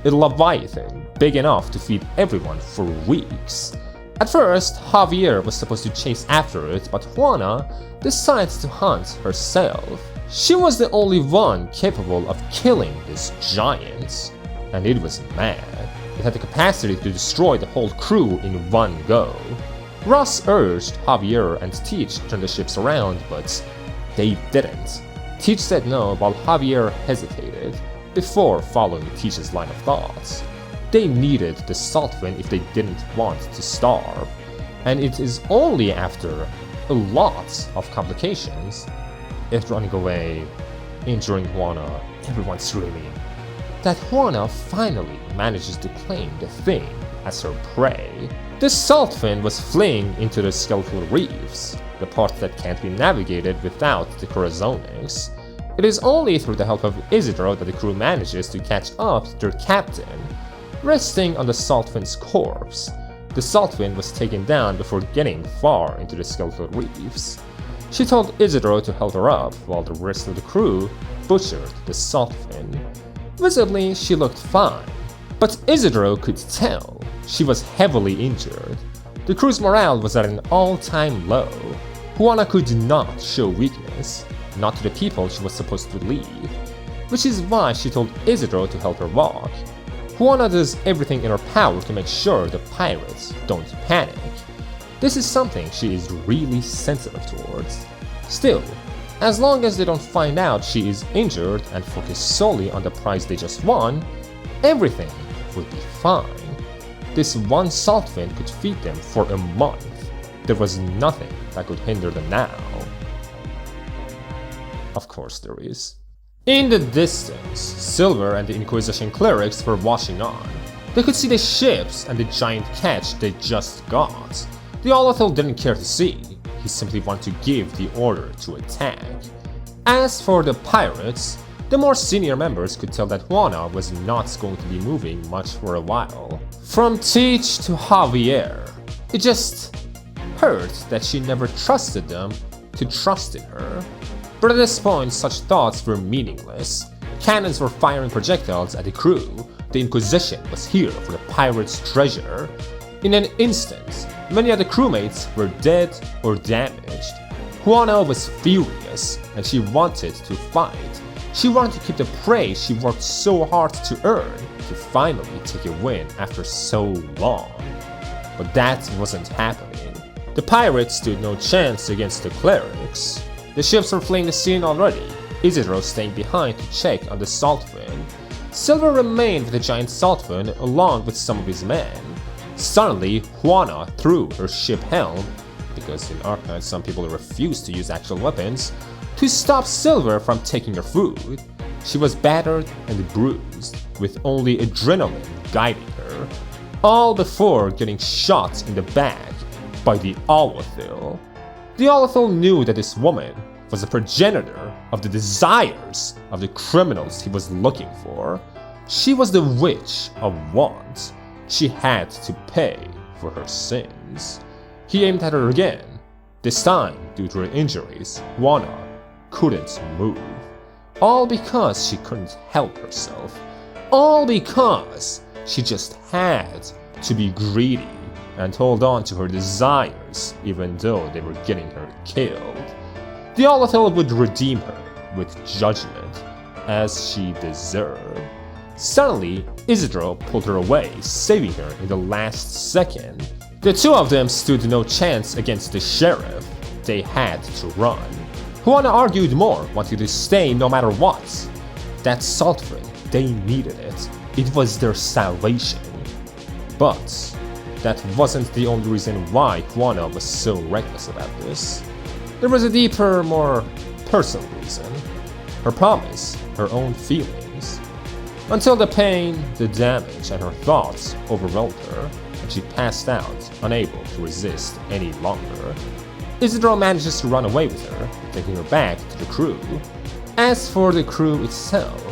a leviathan big enough to feed everyone for weeks. At first, Javier was supposed to chase after it, but Juana decides to hunt herself. She was the only one capable of killing this giant, and it was mad. It had the capacity to destroy the whole crew in one go. Ross urged Javier and Teach to turn the ships around, but they didn't. Teach said no while Javier hesitated, before following Teach's line of thoughts. They needed the saltfin if they didn't want to starve, and it is only after a lot of complications, it running away injuring Juana, everyone's screaming, that Juana finally manages to claim the thing as her prey. The saltfin was fleeing into the Skeletal Reefs, the part that can't be navigated without the Corazonix. It is only through the help of Isidro that the crew manages to catch up to their captain, resting on the saltfin's corpse. The saltfin was taken down before getting far into the Skeletal Reefs. She told Isidro to help her up while the rest of the crew butchered the saltfin. Visibly, she looked fine, but Isidro could tell she was heavily injured. The crew's morale was at an all-time low. Juana could not show weakness, not to the people she was supposed to lead, which is why she told Isidro to help her walk. Juana does everything in her power to make sure the pirates don't panic. This is something she is really sensitive towards. Still, as long as they don't find out she is injured and focus solely on the prize they just won, everything would be fine. This one saltfin could feed them for a month. There was nothing that could hinder them now. Of course there is. In the distance, Silver and the Inquisition clerics were watching on. They could see the ships and the giant catch they just got. The Alguacil didn't care to see, he simply wanted to give the order to attack. As for the pirates, the more senior members could tell that Juana was not going to be moving much for a while. From Teach to Javier, it just hurt that she never trusted them to trust in her. But at this point, such thoughts were meaningless. Cannons were firing projectiles at the crew. The Inquisition was here for the pirates' treasure. In an instant, many of the crewmates were dead or damaged. Juana was furious, and she wanted to fight. She wanted to keep the prey she worked so hard to earn, to finally take a win after so long. But that wasn't happening. The pirates stood no chance against the clerics. The ships were fleeing the scene already, Isidro staying behind to check on the saltfin. Silver remained with the giant saltfin along with some of his men. Suddenly, Juana threw her ship helm, because in Arknights some people refuse to use actual weapons, to stop Silver from taking her food. She was battered and bruised, with only adrenaline guiding her, all before getting shot in the back by the Alguacil. The Alguacil knew that this woman was a progenitor of the desires of the criminals he was looking for. She was the witch of want. She had to pay for her sins. He aimed at her again. This time, due to her injuries, Juana couldn't move. All because she couldn't help herself. All because she just had to be greedy and hold on to her desires even though they were getting her killed. The Alguacil would redeem her with judgment, as she deserved. Suddenly, Isidro pulled her away, saving her in the last second. The two of them stood no chance against the sheriff. They had to run. Juana argued more, wanting to stay no matter what. That saltfin, they needed it. It was their salvation. But that wasn't the only reason why Juana was so reckless about this. There was a deeper, more personal reason. Her promise, her own feelings. Until the pain, the damage, and her thoughts overwhelmed her, and she passed out, unable to resist any longer. Isidro manages to run away with her, taking her back to the crew. As for the crew itself,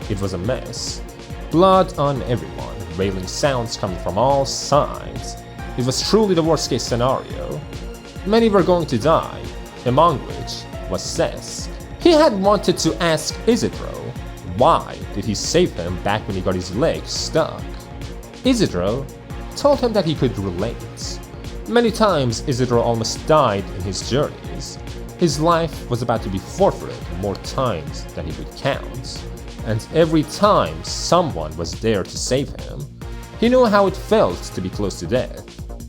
it was a mess. Blood on everyone, wailing sounds coming from all sides. It was truly the worst case scenario. Many were going to die, among which was Sesk. He had wanted to ask Isidro, why did he save him back when he got his leg stuck? Isidro told him that he could relate. Many times Isidro almost died in his journeys. His life was about to be forfeited more times than he could count. And every time someone was there to save him, he knew how it felt to be close to death.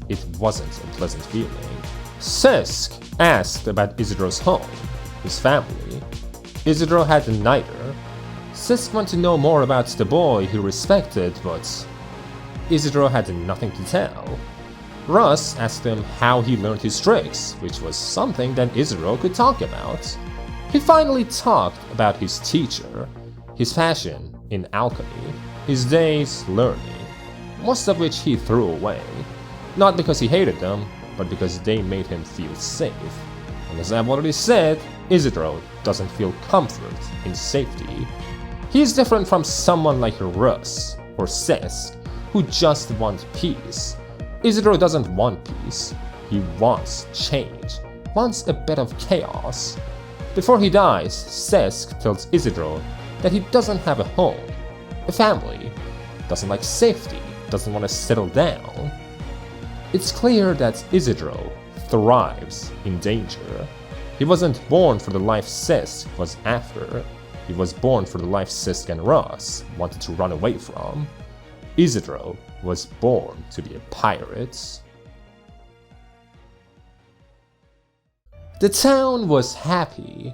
It wasn't a pleasant feeling. Sesk asked about Isidro's home, his family. Isidro had denied her. Sesk wanted to know more about the boy he respected, but Isidro had nothing to tell. Russ asked him how he learned his tricks, which was something that Isidro could talk about. He finally talked about his teacher, his passion in alchemy, his days learning, most of which he threw away, not because he hated them, but because they made him feel safe. And as I've already said, Isidro doesn't feel comfort in safety. He is different from someone like Rhodes or Cesc, who just want peace. Isidro doesn't want peace, he wants change, wants a bit of chaos. Before he dies, Cesc tells Isidro that he doesn't have a home, a family, doesn't like safety, doesn't want to settle down. It's clear that Isidro thrives in danger. He wasn't born for the life Cesc was after, he was born for the life Cesc and Rhodes wanted to run away from. Isidro was born to be a pirate. The town was happy,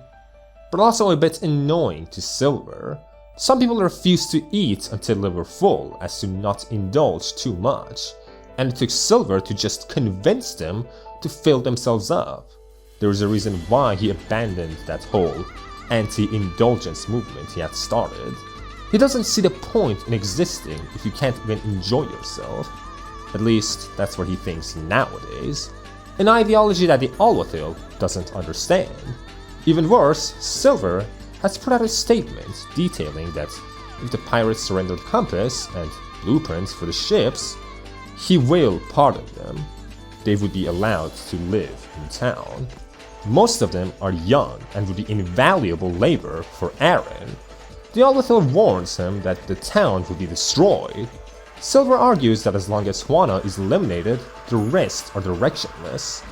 but also a bit annoying to Silver. Some people refused to eat until they were full as to not indulge too much, and it took Silver to just convince them to fill themselves up. There is a reason why he abandoned that whole anti-indulgence movement he had started. He doesn't see the point in existing if you can't even enjoy yourself. At least, that's what he thinks nowadays. An ideology that the Alguacil doesn't understand. Even worse, Silver has put out a statement detailing that if the pirates surrender the compass and blueprints for the ships, he will pardon them. They would be allowed to live in town. Most of them are young and would be invaluable labor for Aaron. The Alguacil warns him that the town will be destroyed. Silver argues that as long as Juana is eliminated, the rest are directionless.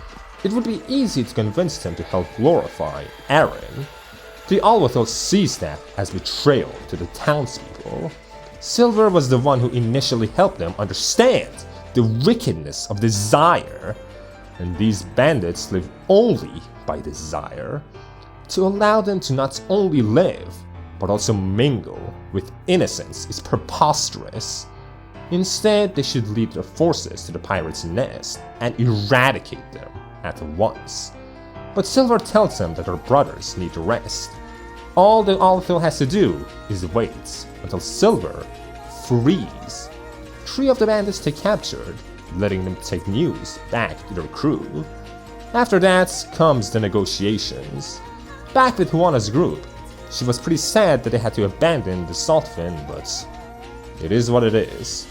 It would be easy to convince him to help glorify Aaron. The Alguacil sees that as betrayal to the townspeople. Silver was the one who initially helped them understand the wickedness of desire, and these bandits live only by desire. To allow them to not only live, but also mingle with innocence is preposterous. Instead, they should lead their forces to the pirates' nest and eradicate them at once. But Silver tells them that their brothers need rest. All the Alguacil has to do is wait until Silver frees 3 of the bandits they captured, letting them take news back to their crew. After that comes the negotiations. Back with Juana's group, she was pretty sad that they had to abandon the salt fin, but it is what it is.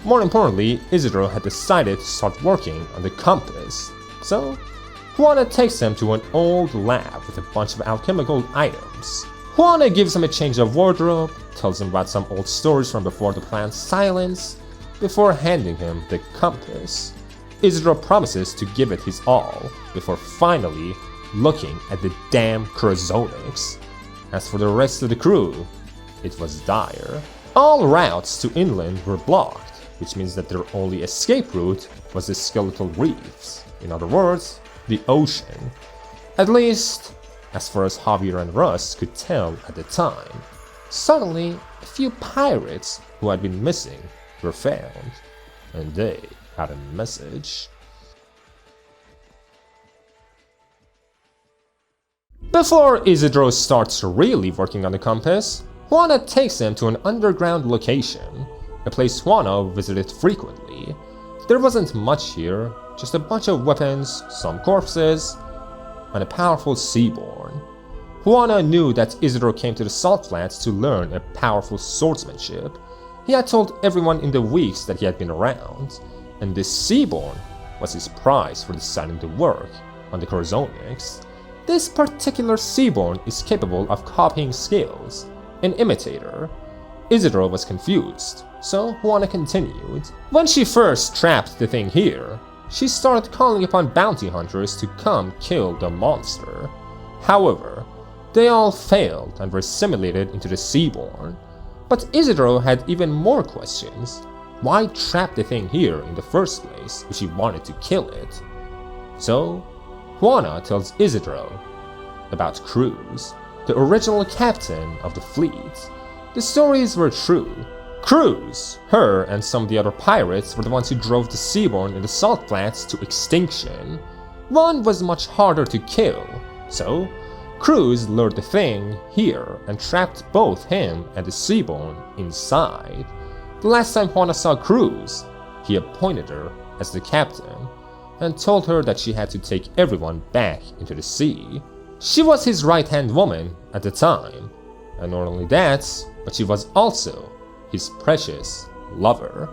More importantly, Isidro had decided to start working on the compass, so Juana takes him to an old lab with a bunch of alchemical items. Juana gives him a change of wardrobe, tells him about some old stories from before the plan's silence, before handing him the compass. Isidro promises to give it his all, before finally looking at the damn Corazonix. As for the rest of the crew, it was dire. All routes to inland were blocked, which means that their only escape route was the Skeletal Reefs, in other words, the ocean. At least, as far as Javier and Russ could tell at the time. Suddenly, a few pirates who had been missing were found, and they had a message. Before Isidro starts really working on the compass, Juana takes him to an underground location, a place Juana visited frequently. There wasn't much here, just a bunch of weapons, some corpses, and a powerful seaborn. Juana knew that Isidro came to the salt flats to learn a powerful swordsmanship. He had told everyone in the weeks that he had been around, and this seaborn was his prize for deciding to work on the Corazonix. This particular seaborn is capable of copying skills, an imitator. Isidro was confused, so Juana continued. When she first trapped the thing here, she started calling upon bounty hunters to come kill the monster. However, they all failed and were assimilated into the seaborn. But Isidro had even more questions. Why trap the thing here in the first place if she wanted to kill it? So, Juana tells Isidro about Cruz, the original captain of the fleet. The stories were true. Cruz, her, and some of the other pirates were the ones who drove the seaborn in the salt flats to extinction. One was much harder to kill, so Cruz lured the thing here and trapped both him and the Seaborn inside. The last time Juana saw Cruz, he appointed her as the captain and told her that she had to take everyone back into the sea. She was his right-hand woman at the time, and not only that, but she was also his precious lover.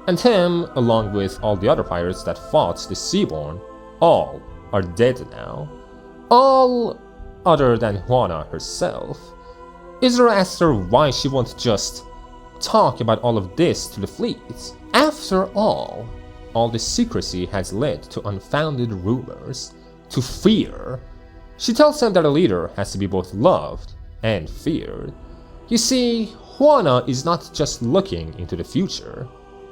And him, along with all the other pirates that fought the Seaborn, all are dead now. All other than Juana herself. Isidro asked her why she won't just talk about all of this to the fleet. After all the secrecy has led to unfounded rumors, to fear. She tells him that a leader has to be both loved and feared. You see, Juana is not just looking into the future,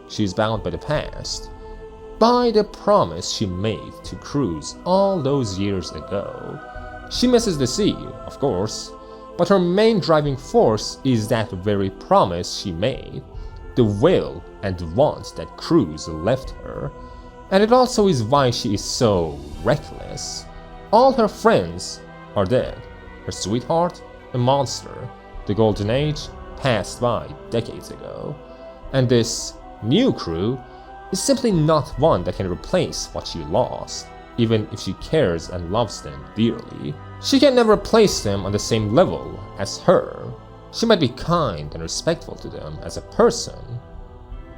she is bound by the past, by the promise she made to Cruz all those years ago. She misses the sea, of course, but her main driving force is that very promise she made, the will and want that Cruz left her, and it also is why she is so reckless. All her friends are dead, her sweetheart, a monster, the golden age passed by decades ago, and this new crew is simply not one that can replace what she lost, even if she cares and loves them dearly. She can never place them on the same level as her. She might be kind and respectful to them as a person,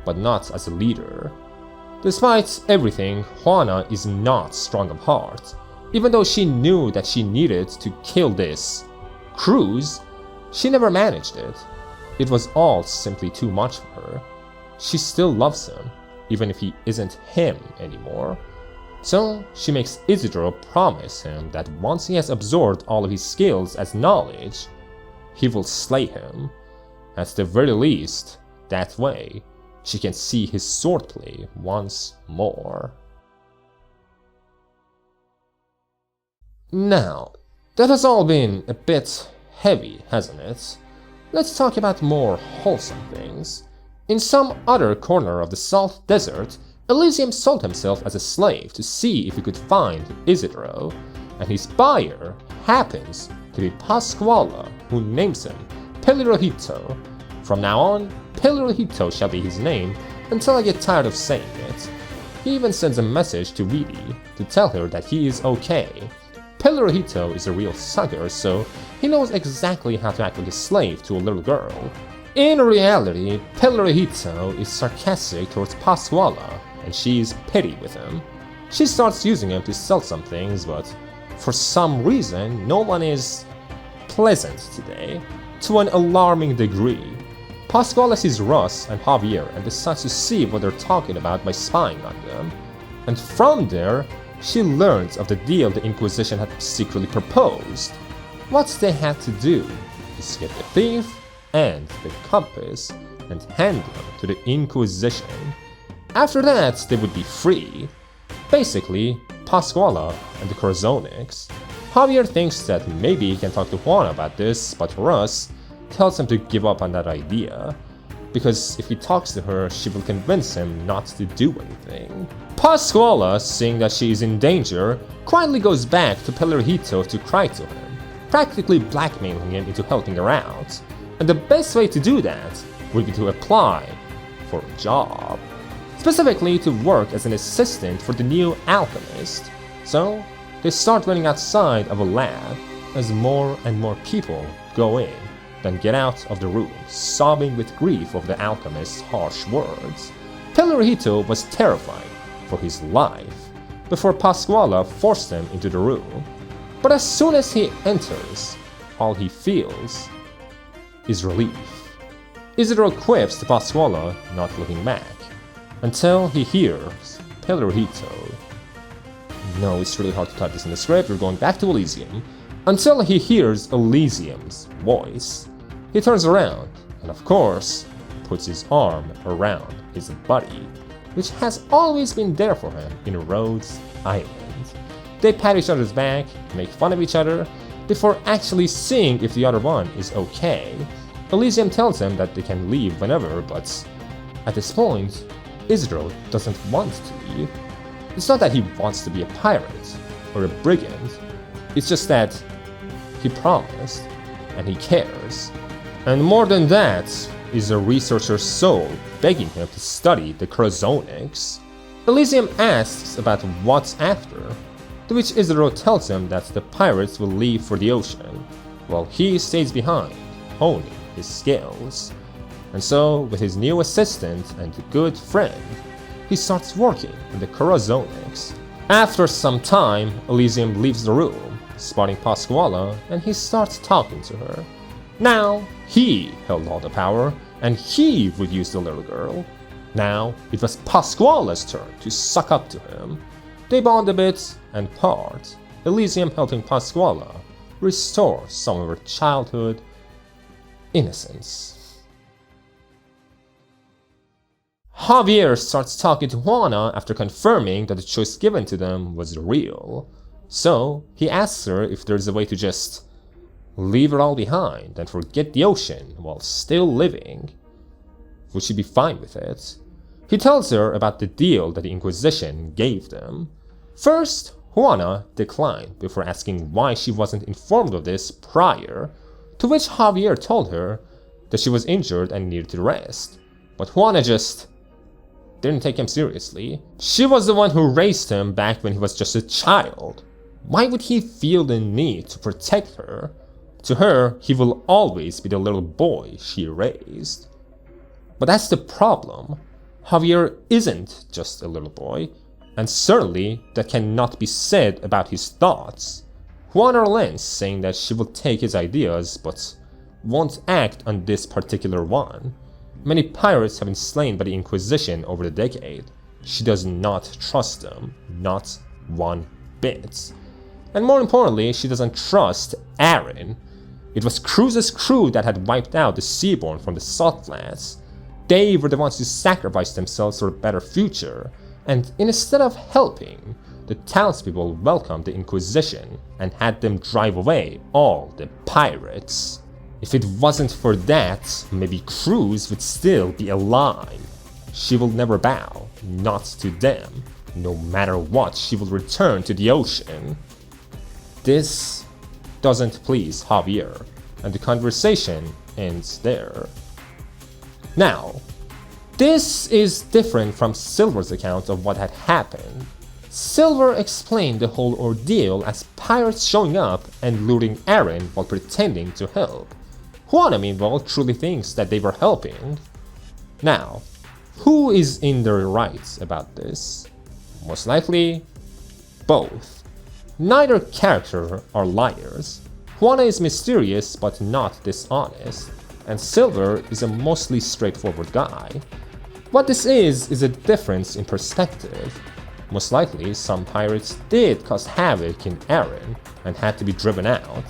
but not as a leader. Despite everything, Juana is not strong of heart. Even though she knew that she needed to kill this Cruz, she never managed it. It was all simply too much for her. She still loves him, even if he isn't him anymore. So she makes Isidro promise him that once he has absorbed all of his skills as knowledge, he will slay him. At the very least, that way, she can see his swordplay once more. Now, that has all been a bit heavy, hasn't it? Let's talk about more wholesome things. In some other corner of the salt desert, Elysium sold himself as a slave to see if he could find Isidro, and his buyer happens to be Pasquala, who names him Pelirojito. From now on, Pelirojito shall be his name until I get tired of saying it. He even sends a message to Weedy to tell her that he is okay. Pelirojito is a real sucker, so he knows exactly how to act like a slave to a little girl. In reality, Pelirojito is sarcastic towards Pasquala, and she is petty with him. She starts using him to sell some things, but for some reason, no one is pleasant today, to an alarming degree. Pasquala sees Russ and Javier and decides to see what they're talking about by spying on them, and from there, she learns of the deal the Inquisition had secretly proposed. What they had to do is get the thief and the compass and hand them to the Inquisition. After that, they would be free. Basically, Pasquala and the Corazonix. Javier thinks that maybe he can talk to Juana about this, but Russ tells him to give up on that idea, because if he talks to her, she will convince him not to do anything. Pasquala, seeing that she is in danger, quietly goes back to Pelirojito to cry to him, practically blackmailing him into helping her out. And the best way to do that would be to apply for a job. Specifically to work as an assistant for the new alchemist. So they start running outside of a lab as more and more people go in, then get out of the room, sobbing with grief over the alchemist's harsh words. Pelirojito was terrified for his life before Pasquala forced him into the room. But as soon as he enters, all he feels is relief. Isidro quips to Pasquala, not looking back, until he hears Pelirojito. No, it's really hard to type this in the script, we're going back to Elysium. Until he hears Elysium's voice. He turns around, and of course, puts his arm around his buddy, which has always been there for him in Rhodes Island. They pat each other's back, make fun of each other, before actually seeing if the other one is okay. Elysium tells him that they can leave whenever, but at this point, Isidro doesn't want to leave. It's not that he wants to be a pirate or a brigand, it's just that He promised, and he cares. And more than that is a researcher's soul begging him to study the Corazonix. Elysium asks about what's after, to which Isidro tells him that the pirates will leave for the ocean, while he stays behind, honing his skills. And so, with his new assistant and good friend, he starts working on the Corazonix. After some time, Elysium leaves the room, spotting Pasquala, and he starts talking to her. Now, he held all the power, and he would use the little girl. Now, it was Pasquala's turn to suck up to him. They bond a bit and part, Elysium helping Pasquala restore some of her childhood innocence. Javier starts talking to Juana after confirming that the choice given to them was real. So, he asks her if there's a way to just leave it all behind and forget the ocean while still living. Would she be fine with it? He tells her about the deal that the Inquisition gave them. First, Juana declined before asking why she wasn't informed of this prior, to which Javier told her that she was injured and needed to rest. But Juana just didn't take him seriously. She was the one who raised him back when he was just a child. Why would he feel the need to protect her? To her, he will always be the little boy she raised. But that's the problem. Javier isn't just a little boy, and certainly that cannot be said about his thoughts. Juana relents, saying that she will take his ideas, but won't act on this particular one. Many pirates have been slain by the Inquisition over the decade. She does not trust them, not one bit. And more importantly, she doesn't trust Aaron. It was Cruz's crew that had wiped out the Seaborn from the Salt Flats. They were the ones who sacrificed themselves for a better future, and instead of helping, the townspeople welcomed the Inquisition and had them drive away all the pirates. If it wasn't for that, maybe Cruz would still be alive. She will never bow, not to them. No matter what, she will return to the ocean. This doesn't please Javier, and the conversation ends there. Now, this is different from Silver's account of what had happened. Silver explained the whole ordeal as pirates showing up and luring Aaron while pretending to help. Juana, meanwhile, truly thinks that they were helping. Now, who is in their rights about this? Most likely, both. Neither character are liars. Juana is mysterious but not dishonest, and Silver is a mostly straightforward guy. What this is a difference in perspective. Most likely, some pirates did cause havoc in Aaron and had to be driven out.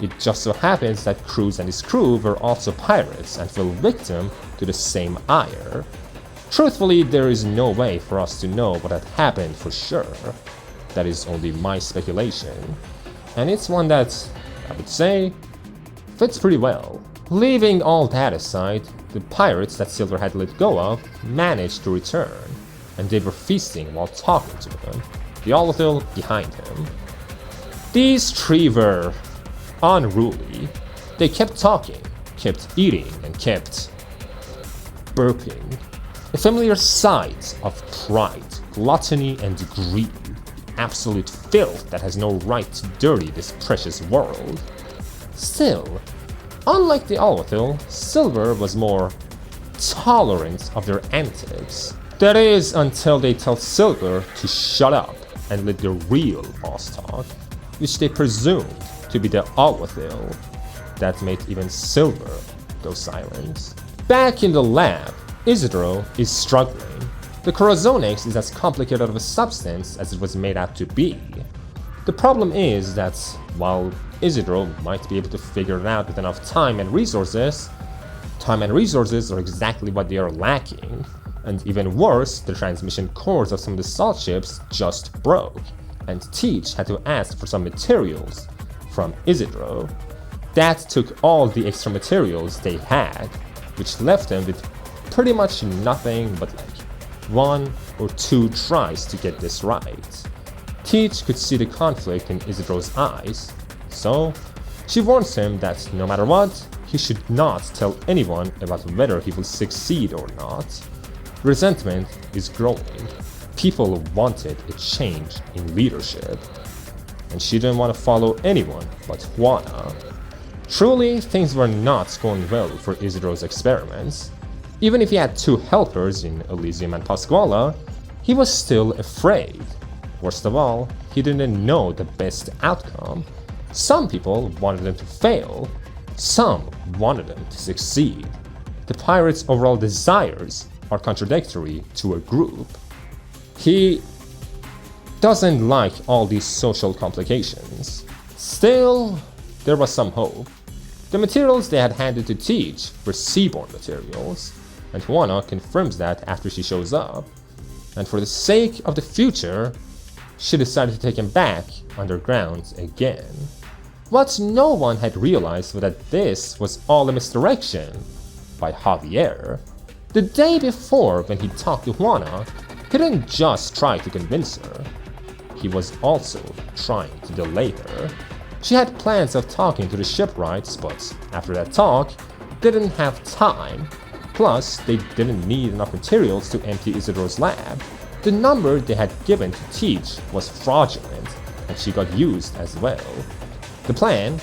It just so happens that Cruz and his crew were also pirates and fell victim to the same ire. Truthfully, there is no way for us to know what had happened for sure. That is only my speculation, and it's one that, I would say, fits pretty well. Leaving all that aside, the pirates that Silver had let go of managed to return, and they were feasting while talking to him, the Alguacil behind him. These three were unruly. They kept talking, kept eating, and kept burping. A familiar sight of pride, gluttony, and greed. Absolute filth that has no right to dirty this precious world. Still, unlike the Alguacil, Silver was more tolerant of their antics. That is, until they tell Silver to shut up and let the real boss talk, which they presumed to be the Alguacil. That made even Silver go silent. Back in the lab, Isidro is struggling. The Corazonix is as complicated of a substance as it was made out to be. The problem is that, while Isidro might be able to figure it out with enough time and resources are exactly what they are lacking. And even worse, the transmission cores of some of the salt ships just broke, and Teach had to ask for some materials from Isidro. That took all the extra materials they had, which left them with pretty much nothing but like 1 or 2 tries to get this right. Teach could see the conflict in Isidro's eyes, so She warns him that no matter what, he should not tell anyone about whether he will succeed or not. Resentment is growing. People wanted a change in leadership, and she didn't want to follow anyone but Juana. Truly, things were not going well for Isidro's experiments. Even if he had 2 helpers in Elysium and Pasquala, he was still afraid. Worst of all, he didn't know the best outcome. Some people wanted him to fail, some wanted him to succeed. The pirate's overall desires are contradictory to a group. He doesn't like all these social complications. Still, there was some hope. The materials they had handed to Teach were seaborne materials, and Juana confirms that after she shows up. And for the sake of the future, she decided to take him back underground again. What no one had realized was that this was all a misdirection by Javier. The day before, when he talked to Juana, he didn't just try to convince her. He was also trying to delay her. She had plans of talking to the shipwrights, but after that talk, they didn't have time. Plus, they didn't need enough materials to empty Isidro's lab. The number they had given to Teach was fraudulent, and she got used as well. The plan?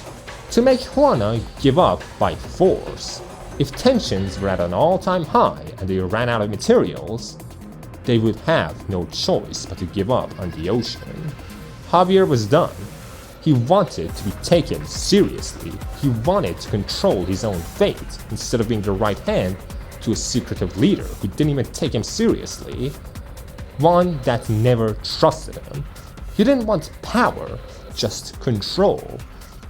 To make Juana give up by force. If tensions were at an all-time high and they ran out of materials, they would have no choice but to give up on the ocean. Javier was done. He wanted to be taken seriously. He wanted to control his own fate instead of being the right hand to a secretive leader who didn't even take him seriously. One that never trusted him. He didn't want power, just control.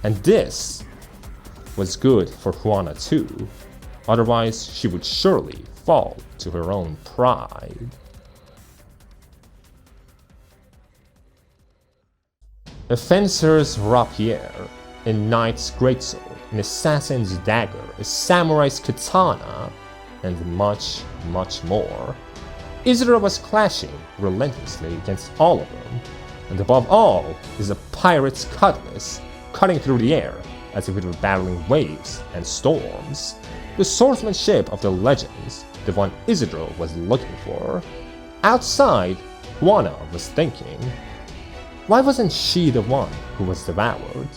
And this was good for Juana too. Otherwise, she would surely fall to her own pride. A fencer's rapier, a knight's greatsword, an assassin's dagger, a samurai's katana, and much, much more. Isidro was clashing relentlessly against all of them, and above all is a pirate's cutlass cutting through the air as if it were battling waves and storms. The swordsmanship of the legends, the one Isidro was looking for. Outside, Juana was thinking, why wasn't she the one who was devoured?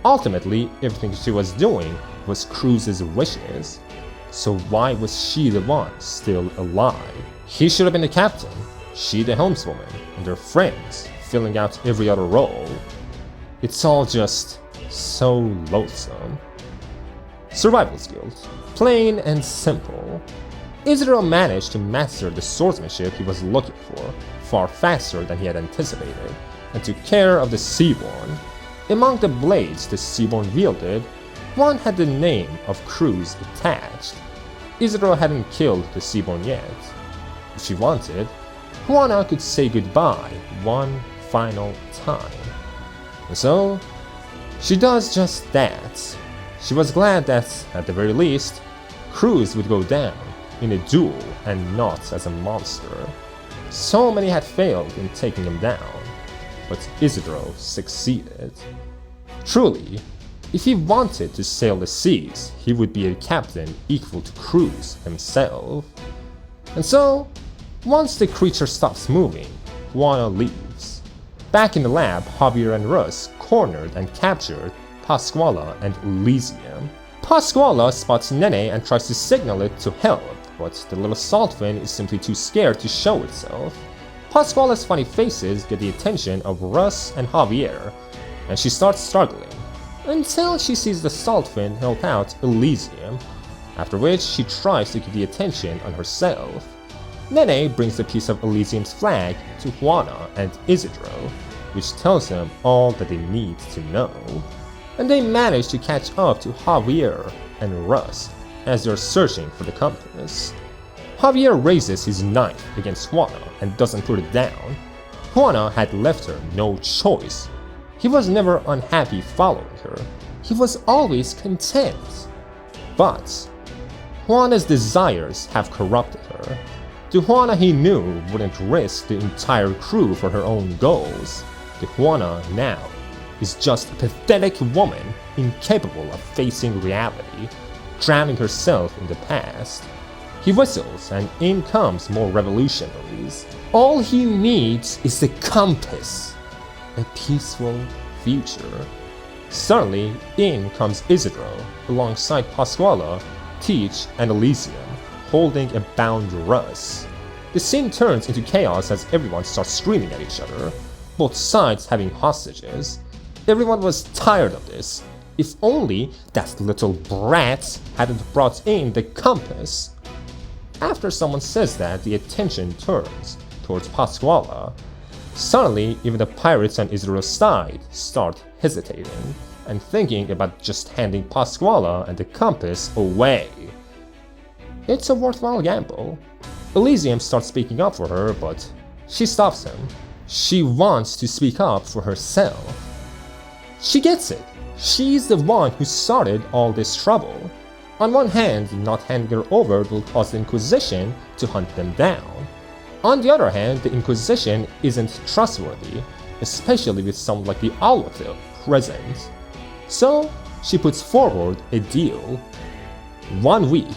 Ultimately, everything she was doing was Cruz's wishes. So why was she the one still alive? He should have been the captain, she the helmswoman, and their friends filling out every other role. It's all just so loathsome. Survival skills. Plain and simple. Isidro managed to master the swordsmanship he was looking for far faster than he had anticipated, and took care of the seaborne. Among the blades the seaborne wielded, one had the name of Cruz attached. Isidro hadn't killed the seaborne yet. If she wanted, Juana could say goodbye one final time. And so, she does just that. She was glad that, at the very least, Cruz would go down in a duel and not as a monster. So many had failed in taking him down, but Isidro succeeded. Truly, if he wanted to sail the seas, he would be a captain equal to Cruz himself. And so, once the creature stops moving, Juana leaves. Back in the lab, Javier and Rus cornered and captured Pasquala and Elysium. Pasquala spots Nene and tries to signal it to help, but the little saltfin is simply too scared to show itself. Pasquala's funny faces get the attention of Rus and Javier, and she starts struggling, until she sees the saltfin help out Elysium, after which she tries to get the attention on herself. Nene brings a piece of Elysium's flag to Juana and Isidro, which tells them all that they need to know. And they manage to catch up to Javier and Rus as they're searching for the compass. Javier raises his knife against Juana and doesn't put it down. Juana had left her no choice. He was never unhappy following her. He was always content. But Juana's desires have corrupted her. The Juana he knew wouldn't risk the entire crew for her own goals. The Juana now is just a pathetic woman incapable of facing reality, drowning herself in the past. He whistles and in comes more revolutionaries. All he needs is the compass, a peaceful future. Suddenly, in comes Isidro, alongside Pasquale, Teach, and Elysium, holding a bound Russ. The scene turns into chaos as everyone starts screaming at each other, both sides having hostages. Everyone was tired of this. If only that little brat hadn't brought in the compass. After someone says that, the attention turns towards Pasquale. Suddenly, even the pirates on Isidro's side start hesitating and thinking about just handing Pasquale and the compass away. It's a worthwhile gamble. Elysium starts speaking up for her, but she stops him. She wants to speak up for herself. She gets it. She's the one who started all this trouble. On one hand, not handing her over will cause the Inquisition to hunt them down. On the other hand, the Inquisition isn't trustworthy, especially with someone like the Alguacil present. So, she puts forward a deal. 1 week.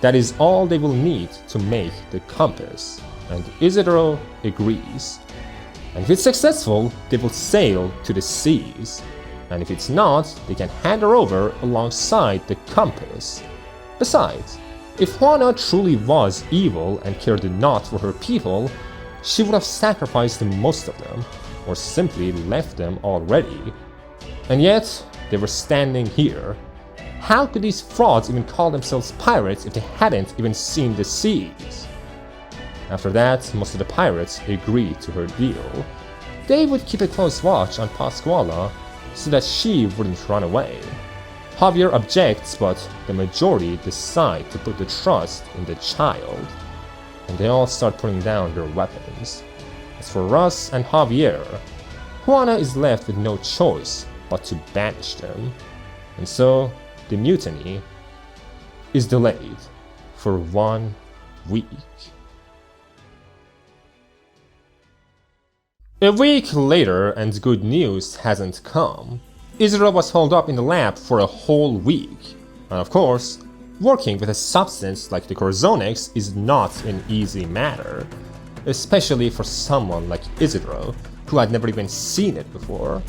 That is all they will need to make the compass, and Isidro agrees. And if it's successful, they will sail to the seas. And if it's not, they can hand her over alongside the compass. Besides, if Juana truly was evil and cared not for her people, she would have sacrificed most of them, or simply left them already. And yet, they were standing here. How could these frauds even call themselves pirates if they hadn't even seen the seas? After that, most of the pirates agreed to her deal. They would keep a close watch on Pasquale so that she wouldn't run away. Javier objects, but the majority decide to put the trust in the child, and they all start putting down their weapons. As for Russ and Javier, Juana is left with no choice but to banish them, and so the mutiny is delayed for 1 week. A week later, and good news hasn't come. Isidro was holed up in the lab for a whole week. And of course, working with a substance like the Corazonix is not an easy matter, especially for someone like Isidro, who had never even seen it before.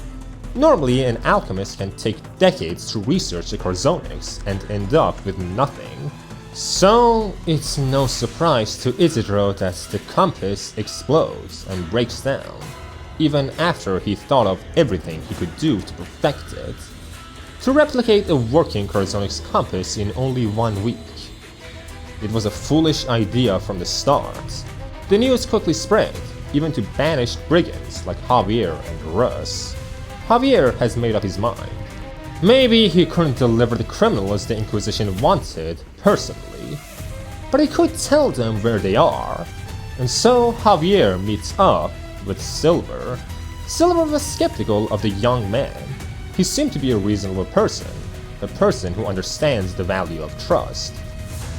Normally, an alchemist can take decades to research the Corazonix and end up with nothing. So, it's no surprise to Isidro that the compass explodes and breaks down, even after he thought of everything he could do to perfect it. To replicate a working Corazonix compass in only 1 week. It was a foolish idea from the start. The news quickly spread, even to banished brigands like Javier and Russ. Javier has made up his mind. Maybe he couldn't deliver the criminals the Inquisition wanted personally, but he could tell them where they are. And so Javier meets up with Silver. Silver was skeptical of the young man. He seemed to be a reasonable person, a person who understands the value of trust.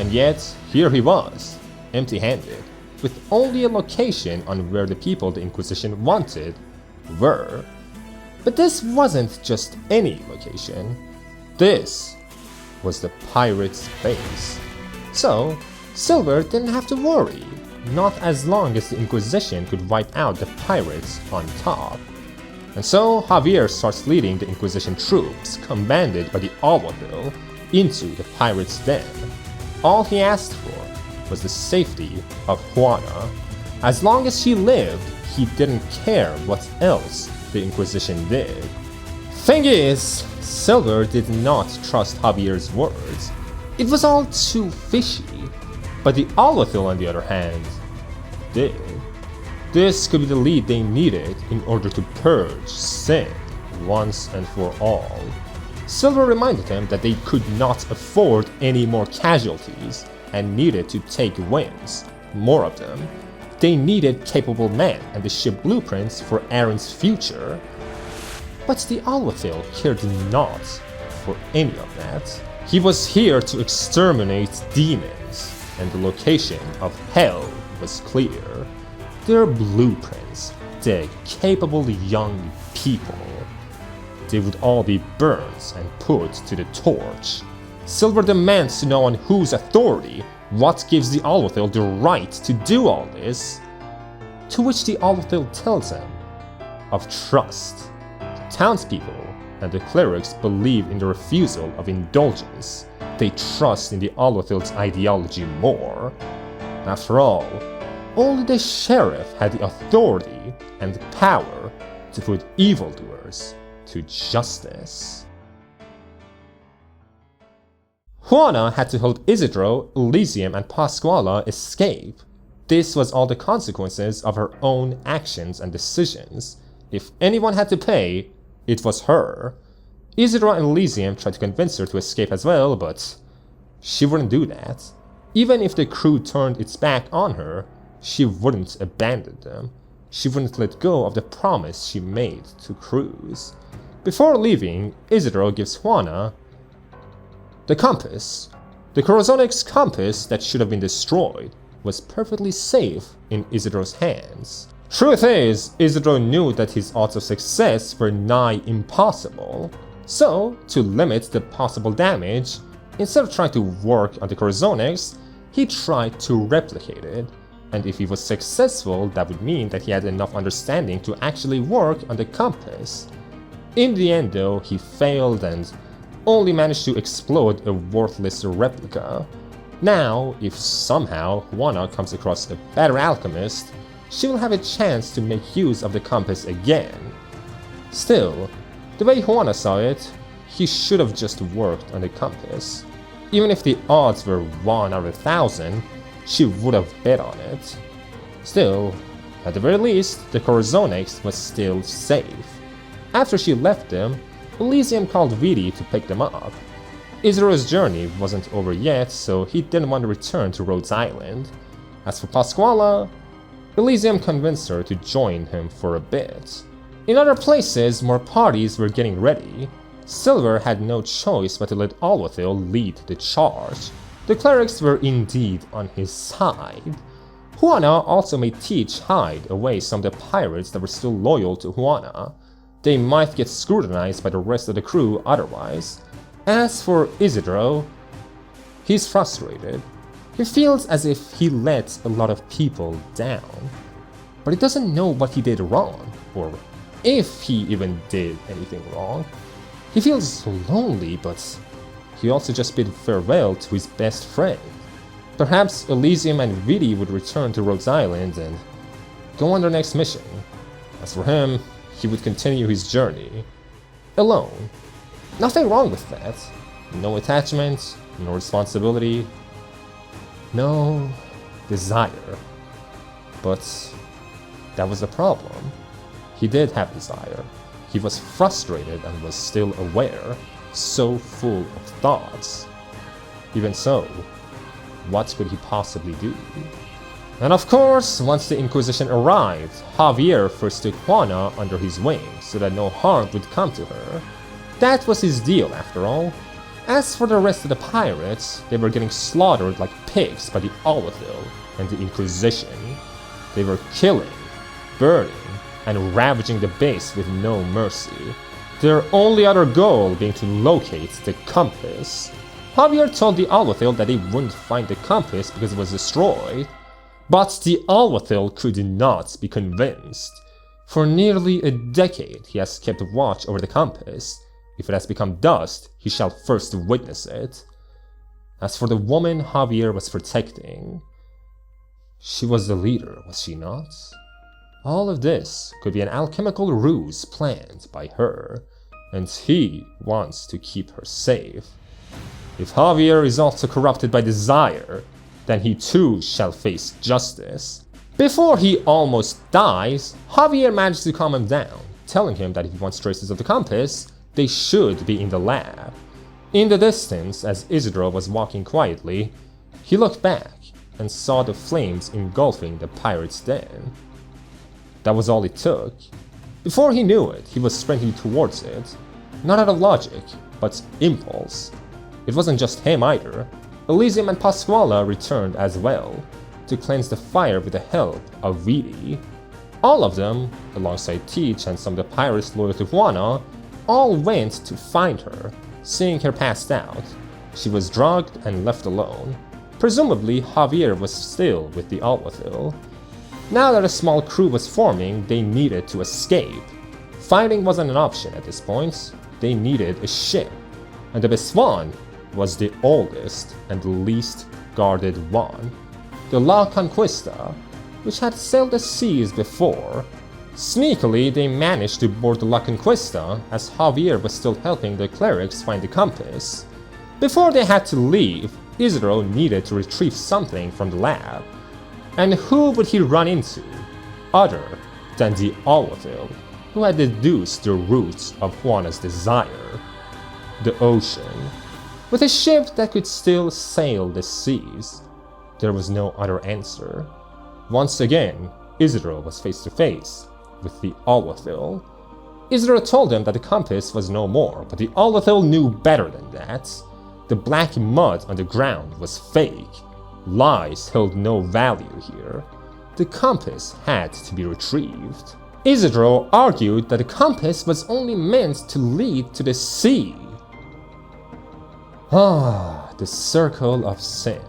And yet, here he was, empty-handed, with only a location on where the people the Inquisition wanted were. But this wasn't just any location. This was the pirates' base. So, Silver didn't have to worry, not as long as the Inquisition could wipe out the pirates on top. And so Javier starts leading the Inquisition troops, commanded by the Alguacil, into the pirates' den. All he asked for was the safety of Juana. As long as she lived, he didn't care what else the Inquisition did. Thing is, Silver did not trust Javier's words. It was all too fishy. But the Alguacil, on the other hand, did. This could be the lead they needed in order to purge sin once and for all. Silver reminded them that they could not afford any more casualties and needed to take wins, more of them. They needed capable men and the ship blueprints for Aaron's future. But the Alguacil cared not for any of that. He was here to exterminate demons, and the location of hell was clear. Their blueprints, the capable young people. they would all be burned and put to the torch. Silver demands to know on whose authority, what gives the Alguacil the right to do all this, to which the Alguacil tells him of trust. The townspeople and the clerics believe in the refusal of indulgence. They trust in the Alguacil's ideology more. After all, only the sheriff had the authority and the power to put evildoers to justice. Juana had to help Isidro, Elysium, and Pasquala escape. This was all the consequences of her own actions and decisions. If anyone had to pay, it was her. Isidro and Elysium tried to convince her to escape as well, but she wouldn't do that. Even if the crew turned its back on her, she wouldn't abandon them. She wouldn't let go of the promise she made to Cruz. Before leaving, Isidro gives Juana the compass. The Corazonix compass that should have been destroyed was perfectly safe in Isidro's hands. Truth is, Isidro knew that his odds of success were nigh impossible. So, to limit the possible damage, instead of trying to work on the Corazonix, he tried to replicate it. And if he was successful, that would mean that he had enough understanding to actually work on the compass. In the end though, he failed and only managed to explode a worthless replica. Now, if somehow Juana comes across a better alchemist, she will have a chance to make use of the compass again. Still, the way Juana saw it, he should have just worked on the compass. Even if the odds were 1 out of 1,000, she would have bet on it. Still, at the very least, the Corazonix was still safe. After she left them, Elysium called Vidi to pick them up. Isidro's journey wasn't over yet, so he didn't want to return to Rhodes Island. As for Pasquala, Elysium convinced her to join him for a bit. In other places, more parties were getting ready. Silver had no choice but to let Alguacil lead the charge. The clerics were indeed on his side. Juana also made Teach hide away some of the pirates that were still loyal to Juana. They might get scrutinized by the rest of the crew otherwise. As for Isidro, he's frustrated. He feels as if he let a lot of people down. But he doesn't know what he did wrong, or if he even did anything wrong. He feels lonely, but he also just bid farewell to his best friend. Perhaps Elysium and Vidi would return to Rhodes Island and go on their next mission. As for him, he would continue his journey alone. Nothing wrong with that. No attachment, no responsibility, no desire. But that was the problem. He did have desire. He was frustrated and was still aware, so full of thoughts. Even so, what could he possibly do? And of course, once the Inquisition arrived, Javier first took Juana under his wing so that no harm would come to her. That was his deal after all. As for the rest of the pirates, they were getting slaughtered like pigs by the Alguacil and the Inquisition. They were killing, burning, and ravaging the base with no mercy. Their only other goal being to locate the compass. Javier told the Alguacil that they wouldn't find the compass because it was destroyed. But the Alguacil could not be convinced. For nearly a decade he has kept watch over the compass. If it has become dust, he shall first witness it. As for the woman Javier was protecting, she was the leader, was she not? All of this could be an alchemical ruse planned by her, and he wants to keep her safe. If Javier is also corrupted by desire, then he too shall face justice. Before he almost dies, Javier managed to calm him down, telling him that if he wants traces of the compass, they should be in the lab. In the distance, as Isidro was walking quietly, he looked back and saw the flames engulfing the pirate's den. That was all it took. Before he knew it, he was sprinting towards it, not out of logic, but impulse. It wasn't just him either. Elysium and Pasquala returned as well, to cleanse the fire with the help of Vidi. All of them, alongside Teach and some of the pirates loyal to Juana, all went to find her, seeing her passed out. She was drugged and left alone. Presumably, Javier was still with the Alguacil. Now that a small crew was forming, they needed to escape. Fighting wasn't an option at this point. They needed a ship, and the best one was the oldest and least guarded one, the La Conquista, which had sailed the seas before. Sneakily, they managed to board the La Conquista as Javier was still helping the clerics find the compass. Before they had to leave, Isidro needed to retrieve something from the lab. And who would he run into other than the Alguacil, who had deduced the roots of Juana's desire? The ocean. With a ship that could still sail the seas, there was no other answer. Once again, Isidro was face to face with the Alguacil. Isidro told him that the compass was no more, but the Alguacil knew better than that. The black mud on the ground was fake. Lies held no value here. The compass had to be retrieved. Isidro argued that the compass was only meant to lead to the sea. The circle of sin.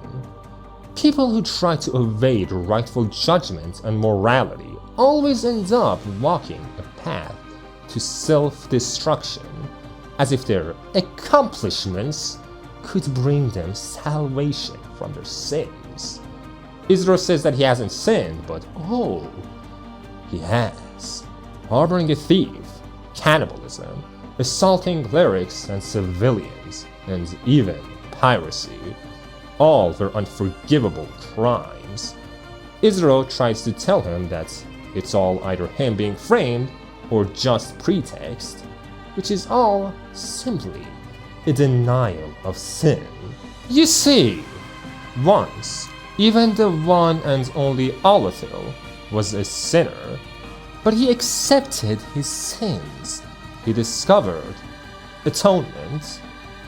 People who try to evade rightful judgment and morality always end up walking a path to self-destruction, as if their accomplishments could bring them salvation from their sins. Isidro says that he hasn't sinned, but oh, he has. Harboring a thief, cannibalism, assaulting clerics and civilians, and even piracy. All were unforgivable crimes. Isidro tries to tell him that it's all either him being framed or just pretext, which is all simply a denial of sin. You see, once, even the one and only Alguacil was a sinner, but he accepted his sins. He discovered atonement.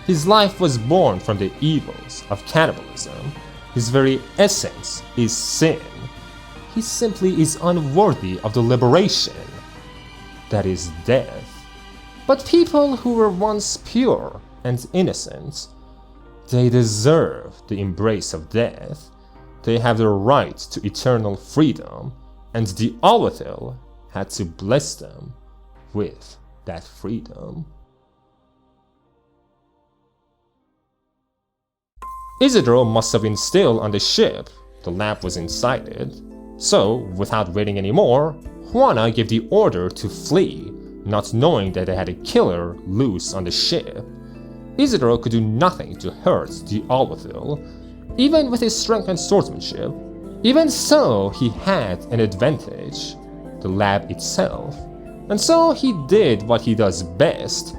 His life was born from the evils of cannibalism. His very essence is sin. He simply is unworthy of the liberation that is death. But people who were once pure and innocent, they deserve the embrace of death. They have the right to eternal freedom, and the Alguacil had to bless them with that freedom. Isidro must have been still on the ship. The lab was inside it. So, without waiting anymore, Juana gave the order to flee, not knowing that they had a killer loose on the ship. Isidro could do nothing to hurt the Alguacil, even with his strength and swordsmanship. Even so, he had an advantage, the lab itself. And so he did what he does best,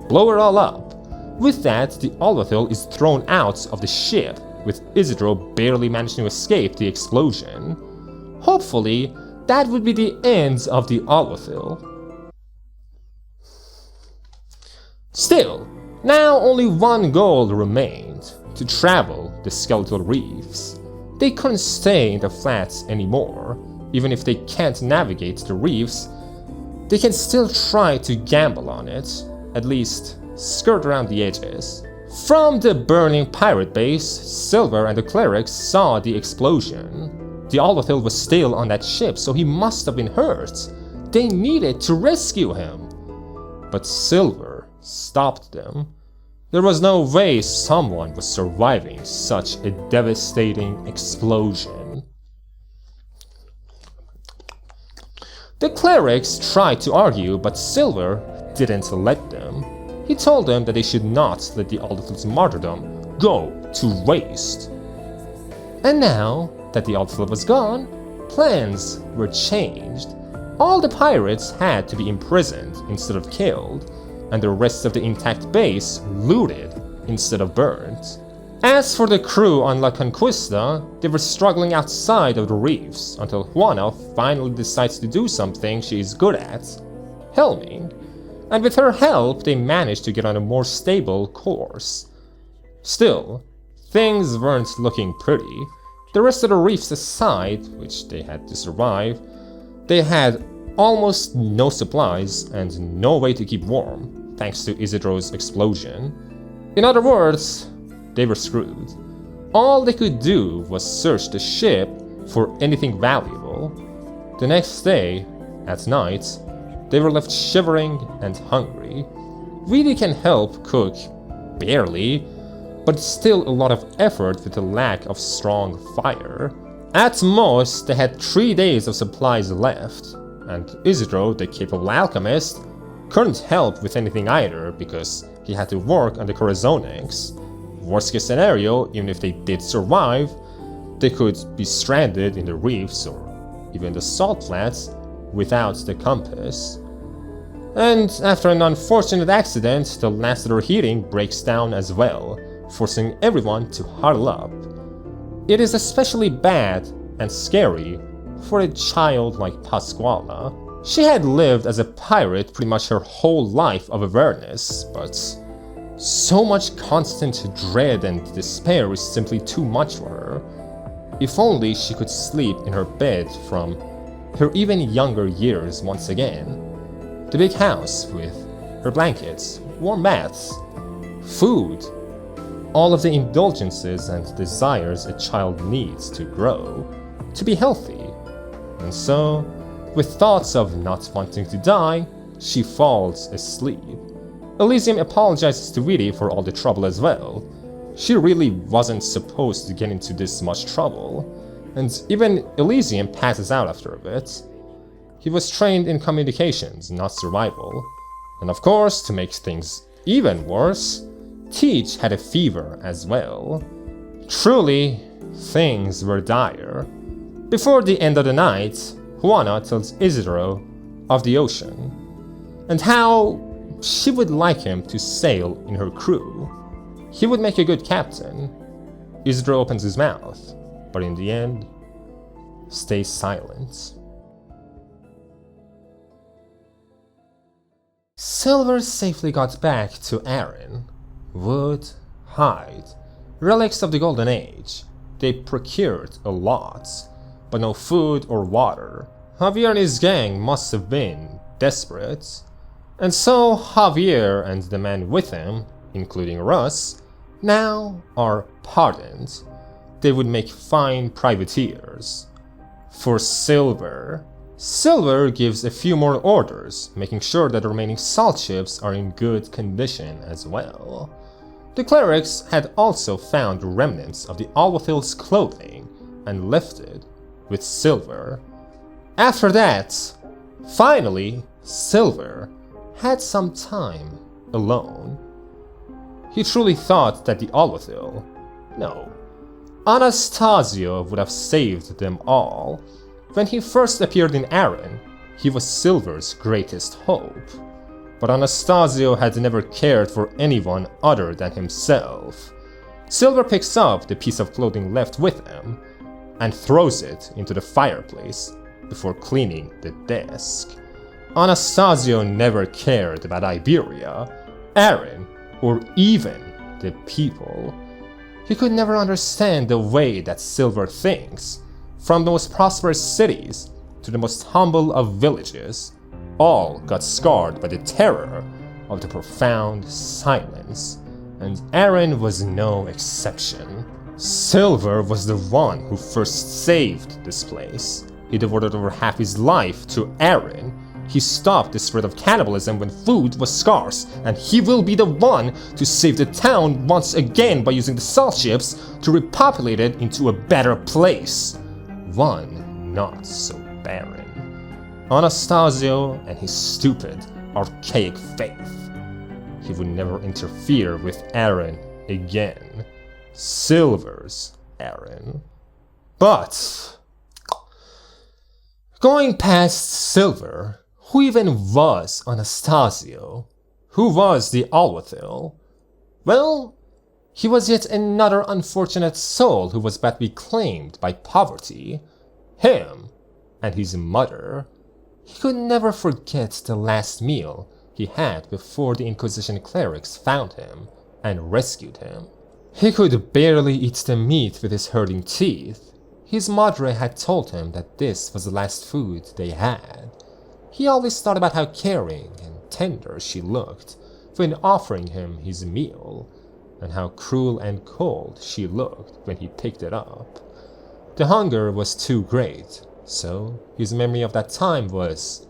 blow it all up. With that, the Alguacil is thrown out of the ship, with Isidro barely managing to escape the explosion. Hopefully, that would be the end of the Alguacil. Still, now only one goal remained, to travel the Skeletal Reefs. They couldn't stay in the flats anymore. Even if they can't navigate the reefs, they can still try to gamble on it, at least skirt around the edges. From the burning pirate base, Silver and the clerics saw the explosion. The Alguacil was still on that ship, so he must have been hurt. They needed to rescue him. But Silver stopped them. There was no way someone was surviving such a devastating explosion. The clerics tried to argue, but Silver didn't let them. He told them that they should not let the Alguacil's martyrdom go to waste. And now that the Alguacil was gone, plans were changed. All the pirates had to be imprisoned instead of killed, and the rest of the intact base looted instead of burnt. As for the crew on La Conquista, they were struggling outside of the reefs until Juana finally decides to do something she is good at, helming. And with her help, they managed to get on a more stable course. Still, things weren't looking pretty. The rest of the reefs aside, which they had to survive, they had almost no supplies and no way to keep warm. thanks to Isidro's explosion. In other words, they were screwed. All they could do was search the ship for anything valuable. The next day, at night, they were left shivering and hungry. Really can help cook, barely, but still a lot of effort with a lack of strong fire. At most, they had 3 days of supplies left, and Isidro, the capable alchemist, couldn't help with anything either because he had to work on the Corazonix. Worst case scenario, even if they did survive, they could be stranded in the reefs or even the salt flats without the compass. And after an unfortunate accident, the last of their heating breaks down as well, forcing everyone to huddle up. It is especially bad and scary for a child like Pasquala. She had lived as a pirate pretty much her whole life of awareness, but so much constant dread and despair is simply too much for her. If only she could sleep in her bed from her even younger years once again. The big house with her blankets, warm baths, food, all of the indulgences and desires a child needs to grow, to be healthy. And so, with thoughts of not wanting to die, she falls asleep. Elysium apologizes to Vidi for all the trouble as well. She really wasn't supposed to get into this much trouble, and even Elysium passes out after a bit. He was trained in communications, not survival. And of course, to make things even worse, Teach had a fever as well. Truly, things were dire. Before the end of the night, Juana tells Isidro of the ocean, and how she would like him to sail in her crew. He would make a good captain. Isidro opens his mouth, but in the end, stays silent. Silver safely got back to Aaron. Wood, hide, relics of the Golden Age. They procured a lot, but no food or water. Javier and his gang must have been desperate. And so Javier and the men with him, including Russ, now are pardoned. They would make fine privateers. For Silver, Silver gives a few more orders, making sure that the remaining salt ships are in good condition as well. The clerics had also found remnants of the Alguacil's clothing and left it with Silver. After that, finally, Silver had some time alone. He truly thought that the Alguacil, no, Anastasio would have saved them all. When he first appeared in Aaron, he was Silver's greatest hope. But Anastasio had never cared for anyone other than himself. Silver picks up the piece of clothing left with him and throws it into the fireplace before cleaning the desk. Anastasio never cared about Iberia, Aaron, or even the people. He could never understand the way that Silver thinks. From the most prosperous cities to the most humble of villages, all got scarred by the terror of the profound silence, and Aaron was no exception. Silver was the one who first saved this place. He devoted over half his life to Aaron. He stopped the spread of cannibalism when food was scarce, and he will be the one to save the town once again by using the salt ships to repopulate it into a better place. One not so barren. Anastasio and his stupid, archaic faith. He would never interfere with Aaron again. Silver's Aaron. But going past Silver, who even was Anastasio? Who was the Alguacil? Well, he was yet another unfortunate soul who was about to be claimed by poverty. Him and his mother. He could never forget the last meal he had before the Inquisition clerics found him and rescued him. He could barely eat the meat with his hurting teeth. His madre had told him that this was the last food they had. He always thought about how caring and tender she looked, when offering him his meal, and how cruel and cold she looked when he picked it up. The hunger was too great, so his memory of that time was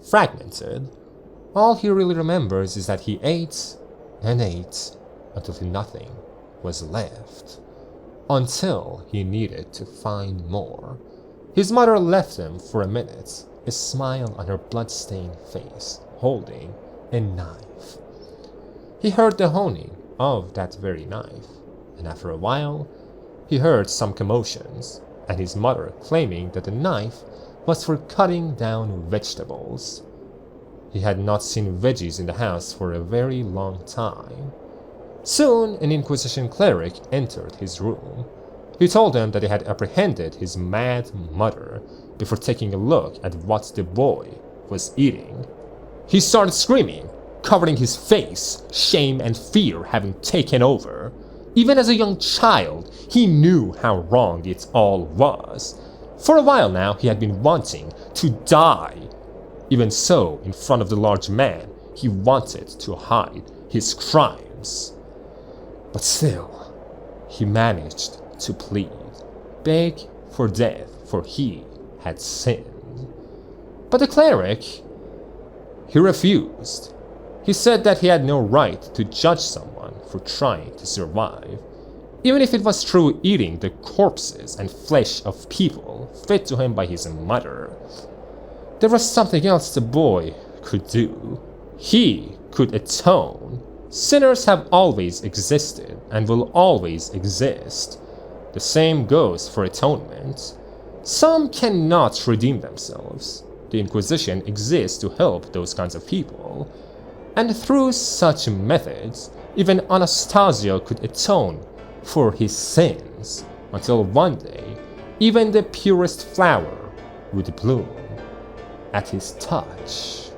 fragmented. All he really remembers is that he ate and ate until nothing was left, until he needed to find more. His mother left him for a minute, a smile on her blood-stained face, holding a knife. He heard the honing of that very knife, and after a while, he heard some commotions, and his mother claiming that the knife was for cutting down vegetables. He had not seen veggies in the house for a very long time. Soon, an Inquisition cleric entered his room. He told him that they had apprehended his mad mother before taking a look at what the boy was eating. He started screaming, covering his face, shame and fear having taken over. Even as a young child, he knew how wrong it all was. For a while now, he had been wanting to die. Even so, in front of the large man, he wanted to hide his crimes. But still, he managed to plead, beg for death, for he had sinned. But the cleric, he refused. He said that he had no right to judge someone for trying to survive, even if it was through eating the corpses and flesh of people fed to him by his mother. There was something else the boy could do. He could atone. Sinners have always existed and will always exist. The same goes for atonement. Some cannot redeem themselves. The Inquisition exists to help those kinds of people. And through such methods, even Anastasio could atone for his sins, until one day, even the purest flower would bloom at his touch.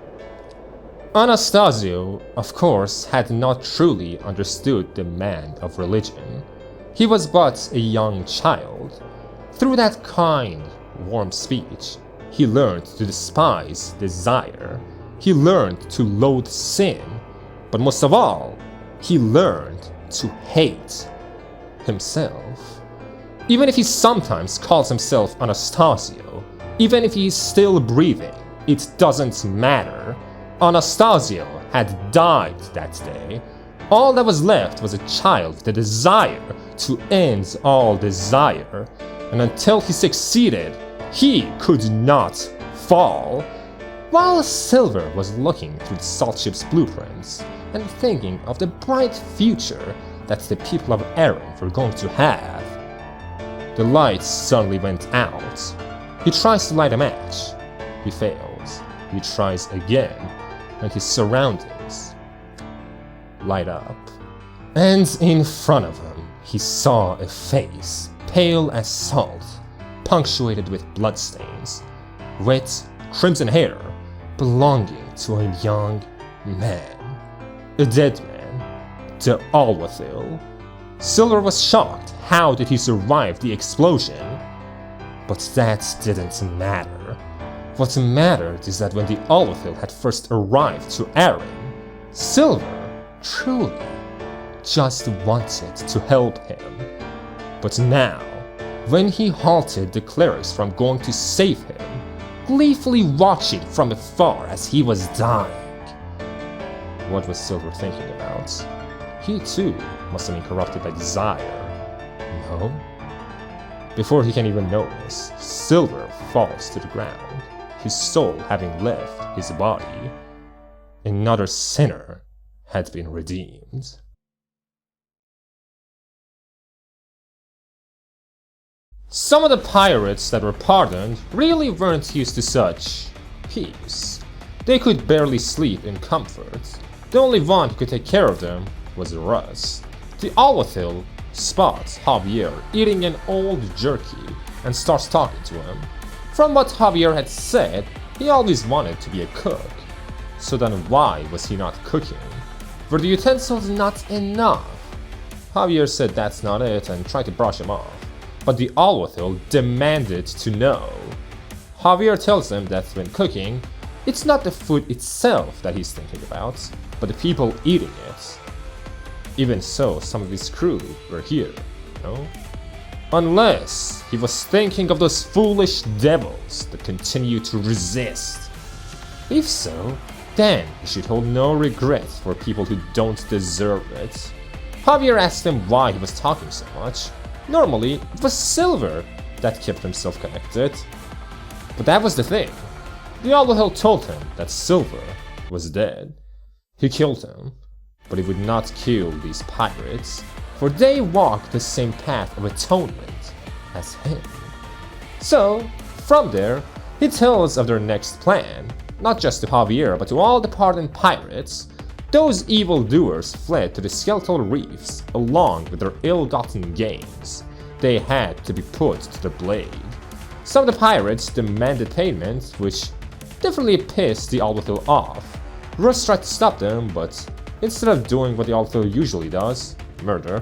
Anastasio, of course, had not truly understood the demand of religion. He was but a young child. Through that kind, warm speech, he learned to despise desire. He learned to loathe sin. But most of all, he learned to hate himself. Even if he sometimes calls himself Anastasio, even if he is still breathing, it doesn't matter. Anastasio had died that day. All that was left was a child with a desire to end all desire, and until he succeeded, he could not fall. While Silver was looking through the salt ship's blueprints and thinking of the bright future that the people of Erin were going to have, the lights suddenly went out. He tries to light a match. He fails. He tries again, and his surroundings light up. And in front of him, he saw a face, pale as salt, punctuated with bloodstains, wet, crimson hair, belonging to a young man. A dead man. The Alguacil. Silver was shocked. How did he survive the explosion? But that didn't matter. What mattered is that when the Alguacil had first arrived to Erin, Silver truly just wanted to help him. But now, when he halted the clerics from going to save him, gleefully watching from afar as he was dying, what was Silver thinking about? He too must have been corrupted by desire. No? Before he can even notice, Silver falls to the ground, his soul having left his body. Another sinner had been redeemed. Some of the pirates that were pardoned really weren't used to such peace. They could barely sleep in comfort. The only one who could take care of them was Russ. The Alguacil spots Javier eating an old jerky and starts talking to him. From what Javier had said, he always wanted to be a cook. So then why was he not cooking? Were the utensils not enough? Javier said that's not it and tried to brush him off. But the Alguacil demanded to know. Javier tells him that when cooking, it's not the food itself that he's thinking about, but the people eating it. Even so, some of his crew were here, no? Unless he was thinking of those foolish devils that continue to resist. If so, then he should hold no regret for people who don't deserve it. Javier asked him why he was talking so much. Normally, it was Silver that kept himself connected. But that was the thing. The Alguacil told him that Silver was dead. He killed him, but he would not kill these pirates, for they walked the same path of atonement as him. So, from there, he tells of their next plan, not just to Javier but to all the pardoned pirates. Those evildoers fled to the Skeletal Reefs along with their ill-gotten gains. They had to be put to the blade. Some of the pirates demanded payment, which definitely pissed the Alguacil off. Rhodes tried to stop them, but instead of doing what the Alguacil usually does, murder,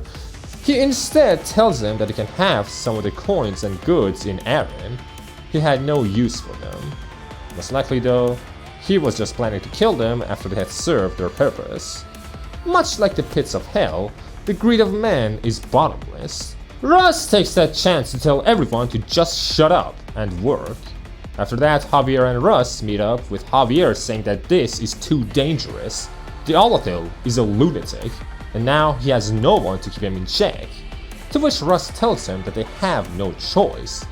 he instead tells them that he can have some of the coins and goods in Aaron. He had no use for them. Most likely though, he was just planning to kill them after they had served their purpose. Much like the pits of hell, the greed of man is bottomless. Rhodes takes that chance to tell everyone to just shut up and work. After that, Javier and Rhodes meet up, with Javier saying that this is too dangerous. The Alguacil is a lunatic, and now he has no one to keep him in check. To which Rhodes tells him that they have no choice.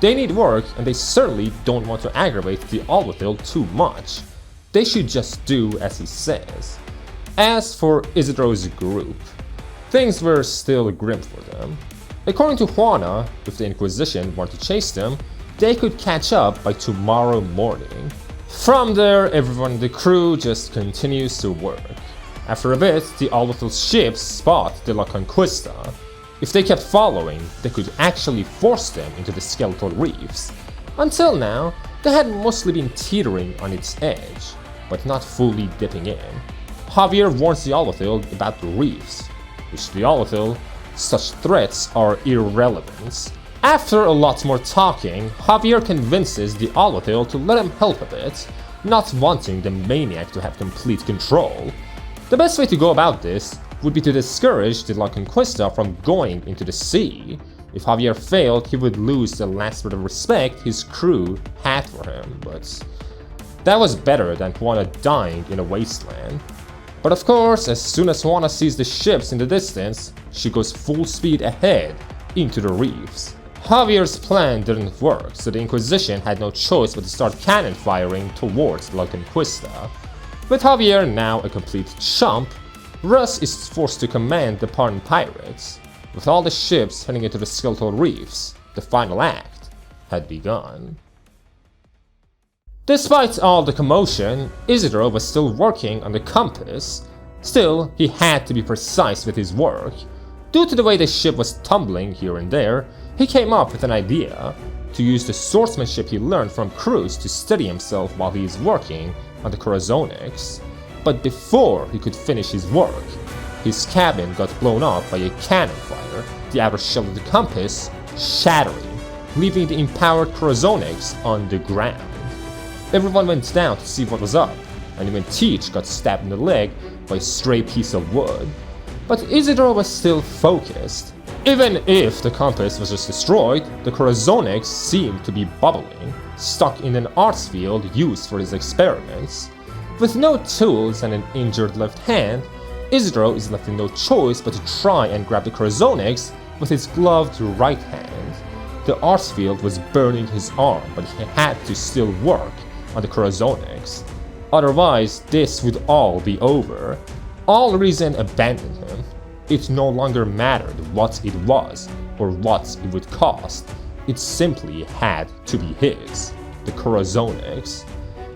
They need work, and they certainly don't want to aggravate the Alguacil too much. They should just do as he says. As for Isidro's group, things were still grim for them. According to Juana, if the Inquisition wanted to chase them, they could catch up by tomorrow morning. From there, everyone in the crew just continues to work. After a bit, the Alguacil's ships spot the La Conquista. If they kept following, they could actually force them into the Skeletal Reefs. Until now, they had mostly been teetering on its edge, but not fully dipping in. Javier warns the Alguacil about the reefs, which the Alguacil, such threats are irrelevant. After a lot more talking, Javier convinces the Alguacil to let him help a bit, not wanting the maniac to have complete control. The best way to go about this would be to discourage the La Conquista from going into the sea. If Javier failed, he would lose the last bit of respect his crew had for him, but that was better than Juana dying in a wasteland. But of course, as soon as Juana sees the ships in the distance, she goes full speed ahead into the reefs. Javier's plan didn't work, so the Inquisition had no choice but to start cannon firing towards La Conquista. With Javier now a complete chump, Rhodes is forced to command the pardoned pirates. With all the ships heading into the Skeletal Reefs, the final act had begun. Despite all the commotion, Isidro was still working on the compass. Still, he had to be precise with his work. Due to the way the ship was tumbling here and there, he came up with an idea to use the swordsmanship he learned from Cruz to steady himself while he is working on the Corazonix. But before he could finish his work, his cabin got blown up by a cannon fire, the outer shell of the compass shattering, leaving the empowered Corazonix on the ground. Everyone went down to see what was up, and even Teach got stabbed in the leg by a stray piece of wood. But Isidro was still focused. Even if the compass was just destroyed, the Corazonix seemed to be bubbling, stuck in an arts field used for his experiments. With no tools and an injured left hand, Isidro is left in no choice but to try and grab the Corazonix with his gloved right hand. The arts field was burning his arm, but he had to still work on the Corazonix. Otherwise, this would all be over. All reason abandoned him. It no longer mattered what it was or what it would cost. It simply had to be his, the Corazonix.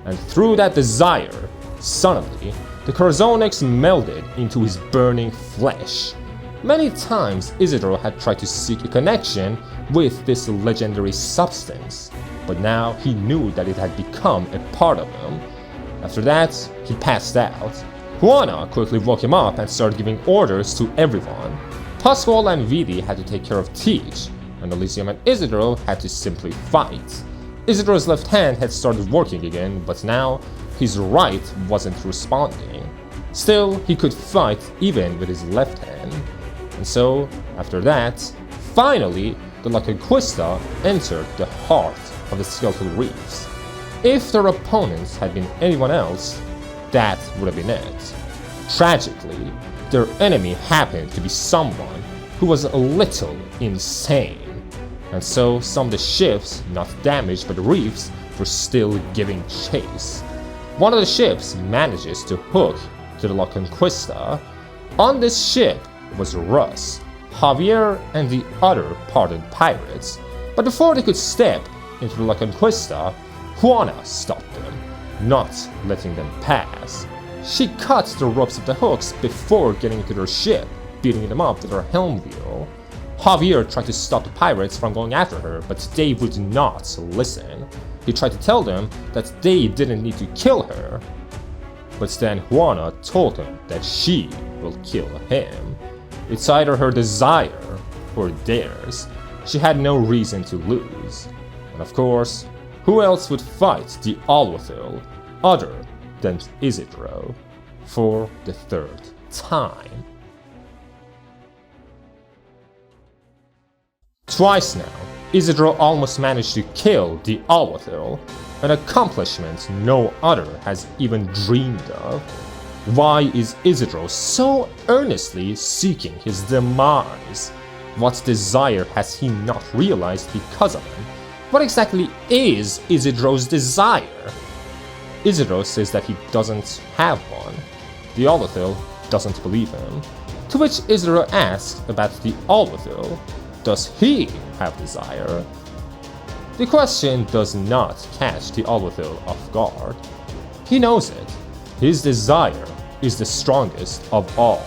And through that desire, suddenly, the Corazonix melded into his burning flesh. Many times Isidro had tried to seek a connection with this legendary substance, but now he knew that it had become a part of him. After that, he passed out. Juana quickly woke him up and started giving orders to everyone. Pascual and Vidi had to take care of Teach, and Elysium and Isidro had to simply fight. Isidro's left hand had started working again, but now his right wasn't responding. Still, he could fight even with his left hand. And so, after that, finally, the La Conquista entered the heart of the Skeletal Reefs. If their opponents had been anyone else, that would have been it. Tragically, their enemy happened to be someone who was a little insane, and so some of the ships not damaged by the reefs were still giving chase. One of the ships manages to hook to the La Conquista. On this ship was Russ, Javier, and the other pardoned pirates, but before they could step into the La Conquista, Juana stopped them, not letting them pass. She cut the ropes of the hooks before getting into their ship, beating them up with her helm wheel. Javier tried to stop the pirates from going after her, but they would not listen. He tried to tell them that they didn't need to kill her, but then Juana told him that she will kill him. It's either her desire or theirs. She had no reason to lose. And of course, who else would fight the Alguacil other than Isidro for the third time? Twice now, Isidro almost managed to kill the Alguacil, an accomplishment no other has even dreamed of. Why is Isidro so earnestly seeking his demise? What desire has he not realized because of him? What exactly is Isidro's desire? Isidro says that he doesn't have one. The Alguacil doesn't believe him. To which Isidro asks about the Alguacil. Does he have desire? The question does not catch the Alguacil off guard. He knows it. His desire is the strongest of all.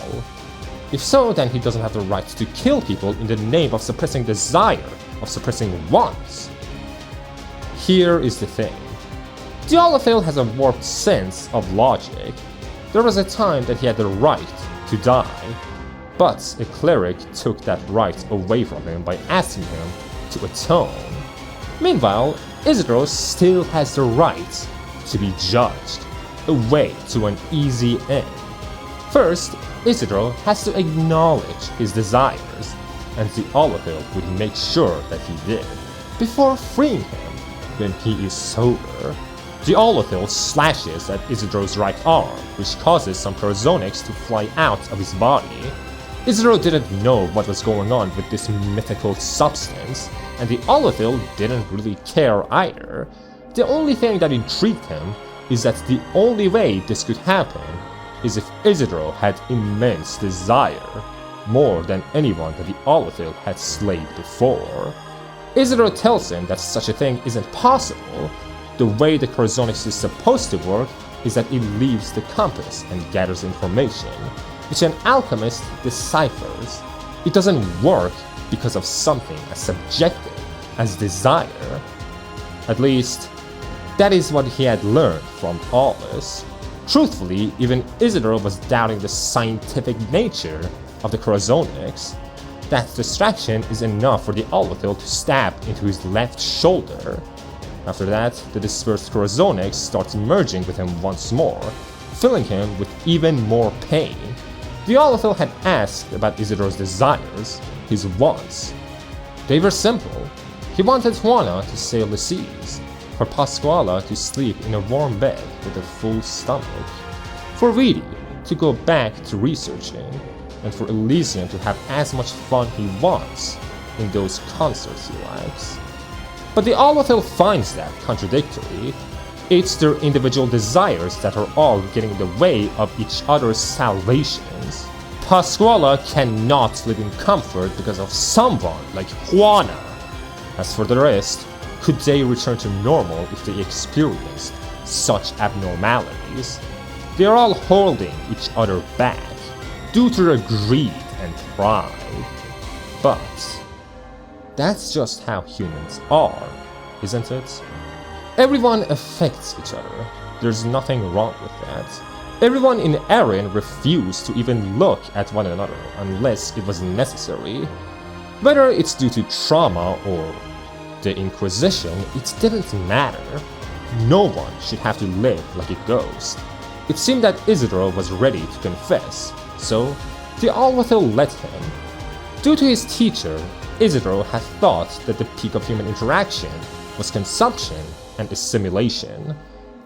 If so, then he doesn't have the right to kill people in the name of suppressing desire, of suppressing wants. Here is the thing. The Alguacil has a warped sense of logic. There was a time that he had the right to die, but a cleric took that right away from him by asking him to atone. Meanwhile, Isidro still has the right to be judged, a way to an easy end. First, Isidro has to acknowledge his desires, and the Alguacil would make sure that he did, before freeing him when he is sober. The Alguacil slashes at Isidro's right arm, which causes some Corazonix to fly out of his body. Isidro didn't know what was going on with this mythical substance, and the Alguacil didn't really care either. The only thing that intrigued him is that the only way this could happen is if Isidro had immense desire, more than anyone that the Alguacil had slayed before. Isidro tells him that such a thing isn't possible. The way the Corazonix is supposed to work is that it leaves the compass and gathers information, which an alchemist deciphers. It doesn't work because of something as subjective as desire. At least, that is what he had learned from all this. Truthfully, even Isidro was doubting the scientific nature of the Corazonix. That distraction is enough for the Alguacil to stab into his left shoulder. After that, the dispersed Corazonix starts merging with him once more, filling him with even more pain. The Alguacil had asked about Isidro's desires, his wants. They were simple. He wanted Juana to sail the seas, for Pasquala to sleep in a warm bed with a full stomach, for Vidi to go back to researching, and for Elysium to have as much fun he wants in those concerts he likes. But the Alguacil finds that contradictory. It's their individual desires that are all getting in the way of each other's salvations. Pasquala cannot live in comfort because of someone like Juana. As for the rest, could they return to normal if they experienced such abnormalities? They are all holding each other back due to their greed and pride. But that's just how humans are, isn't it? Everyone affects each other. There's nothing wrong with that. Everyone in Erin refused to even look at one another unless it was necessary. Whether it's due to trauma or the Inquisition, it didn't matter. No one should have to live like a ghost. It seemed that Isidro was ready to confess, so the Alguacil let him. Due to his teacher, Isidro had thought that the peak of human interaction was consumption and assimilation,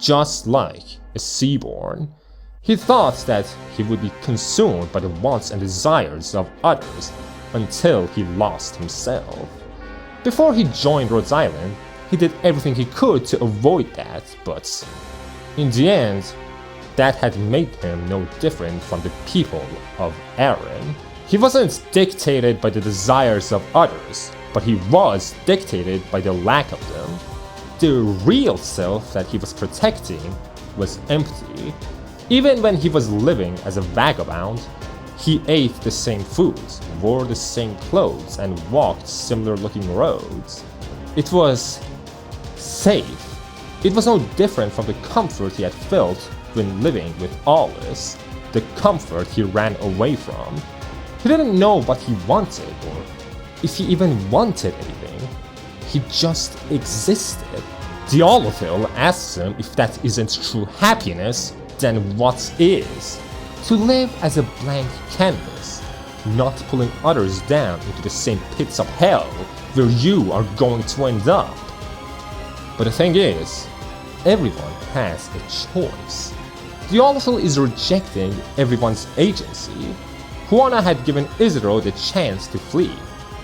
just like a seaborn. He thought that he would be consumed by the wants and desires of others until he lost himself. Before he joined Rhodes Island, he did everything he could to avoid that, but in the end, that had made him no different from the people of Erin. He wasn't dictated by the desires of others, but he was dictated by the lack of them. The real self that he was protecting was empty. Even when he was living as a vagabond, he ate the same foods, wore the same clothes, and walked similar-looking roads. It was safe. It was no different from the comfort he had felt when living with Alice, the comfort he ran away from. He didn't know what he wanted, or if he even wanted anything. He just existed. The Alguacil asks him if that isn't true happiness, then what is? To live as a blank canvas, not pulling others down into the same pits of hell where you are going to end up. But the thing is, everyone has a choice. The Alguacil is rejecting everyone's agency. Juana had given Isidro the chance to flee,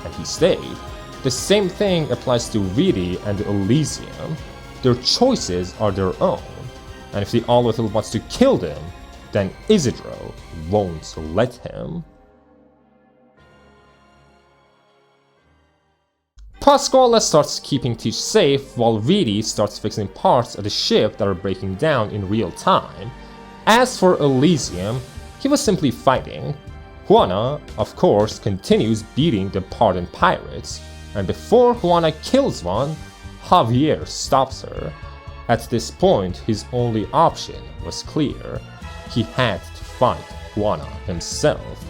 and he stayed. The same thing applies to Vidi and Elysium. Their choices are their own, and if the Alguacil wants to kill them, then Isidro won't let him. Pasquale starts keeping Teach safe while Vidi starts fixing parts of the ship that are breaking down in real time. As for Elysium, he was simply fighting. Juana, of course, continues beating the pardoned pirates, and before Juana kills one, Javier stops her. At this point, his only option was clear. He had to fight Juana himself.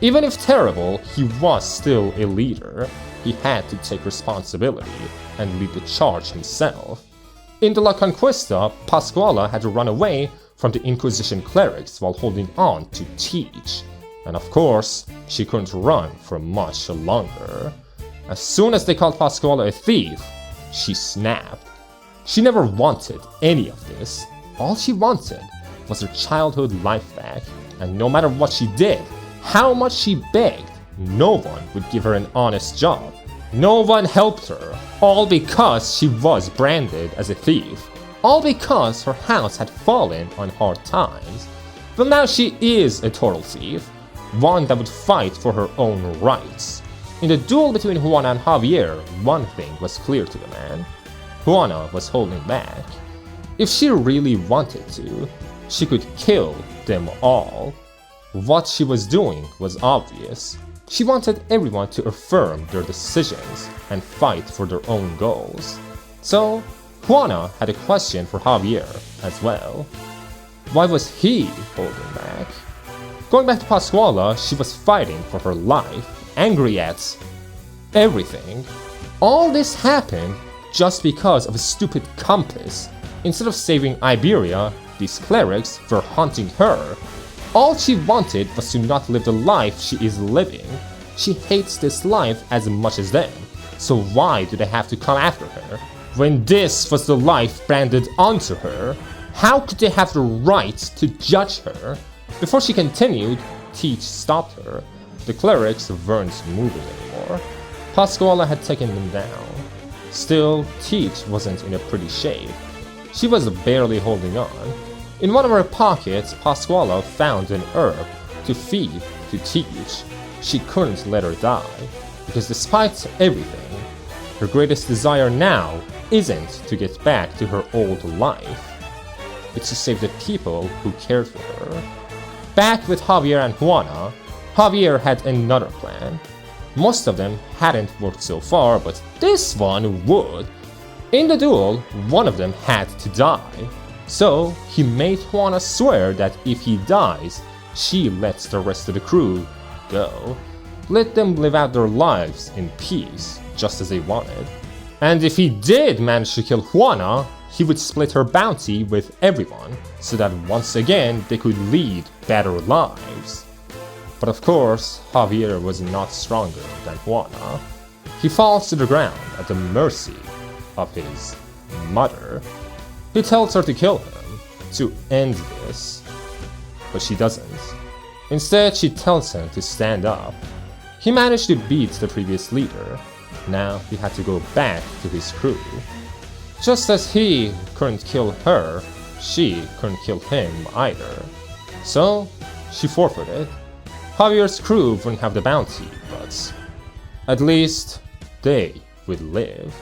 Even if terrible, he was still a leader. He had to take responsibility and lead the charge himself. In the La Conquista, Pasquale had to run away from the Inquisition clerics while holding on to Teach. And of course, she couldn't run for much longer. As soon as they called Pasquale a thief, she snapped. She never wanted any of this. All she wanted was her childhood life back, and no matter what she did, how much she begged, no one would give her an honest job. No one helped her, all because she was branded as a thief. All because her house had fallen on hard times. Well, now she is a total thief, one that would fight for her own rights. In the duel between Juana and Javier, one thing was clear to the man. Juana was holding back. If she really wanted to, she could kill them all. What she was doing was obvious. She wanted everyone to affirm their decisions and fight for their own goals. So, Juana had a question for Javier as well. Why was he holding back? Going back to Pasquale, she was fighting for her life, angry at everything. All this happened just because of a stupid compass. Instead of saving Iberia, these clerics were hunting her. All she wanted was to not live the life she is living. She hates this life as much as them, so why do they have to come after her? When this was the life branded onto her, how could they have the right to judge her? Before she continued, Teach stopped her. The clerics weren't moving anymore. Pasquale had taken them down. Still, Teach wasn't in a pretty shape. She was barely holding on. In one of her pockets, Pasquale found an herb to feed to Teach. She couldn't let her die, because despite everything, her greatest desire now isn't to get back to her old life. It's to save the people who cared for her. Back with Javier and Juana, Javier had another plan. Most of them hadn't worked so far, but this one would. In the duel, one of them had to die. So he made Juana swear that if he dies, she lets the rest of the crew go. Let them live out their lives in peace, just as they wanted. And if he did manage to kill Juana, he would split her bounty with everyone so that once again they could lead better lives. But of course, Javier was not stronger than Juana. He falls to the ground at the mercy of his mother. He tells her to kill him, to end this, but she doesn't. Instead, she tells him to stand up. He managed to beat the previous leader. Now he had to go back to his crew. Just as he couldn't kill her, she couldn't kill him either. So, she forfeited. Javier's crew wouldn't have the bounty, but at least they would live,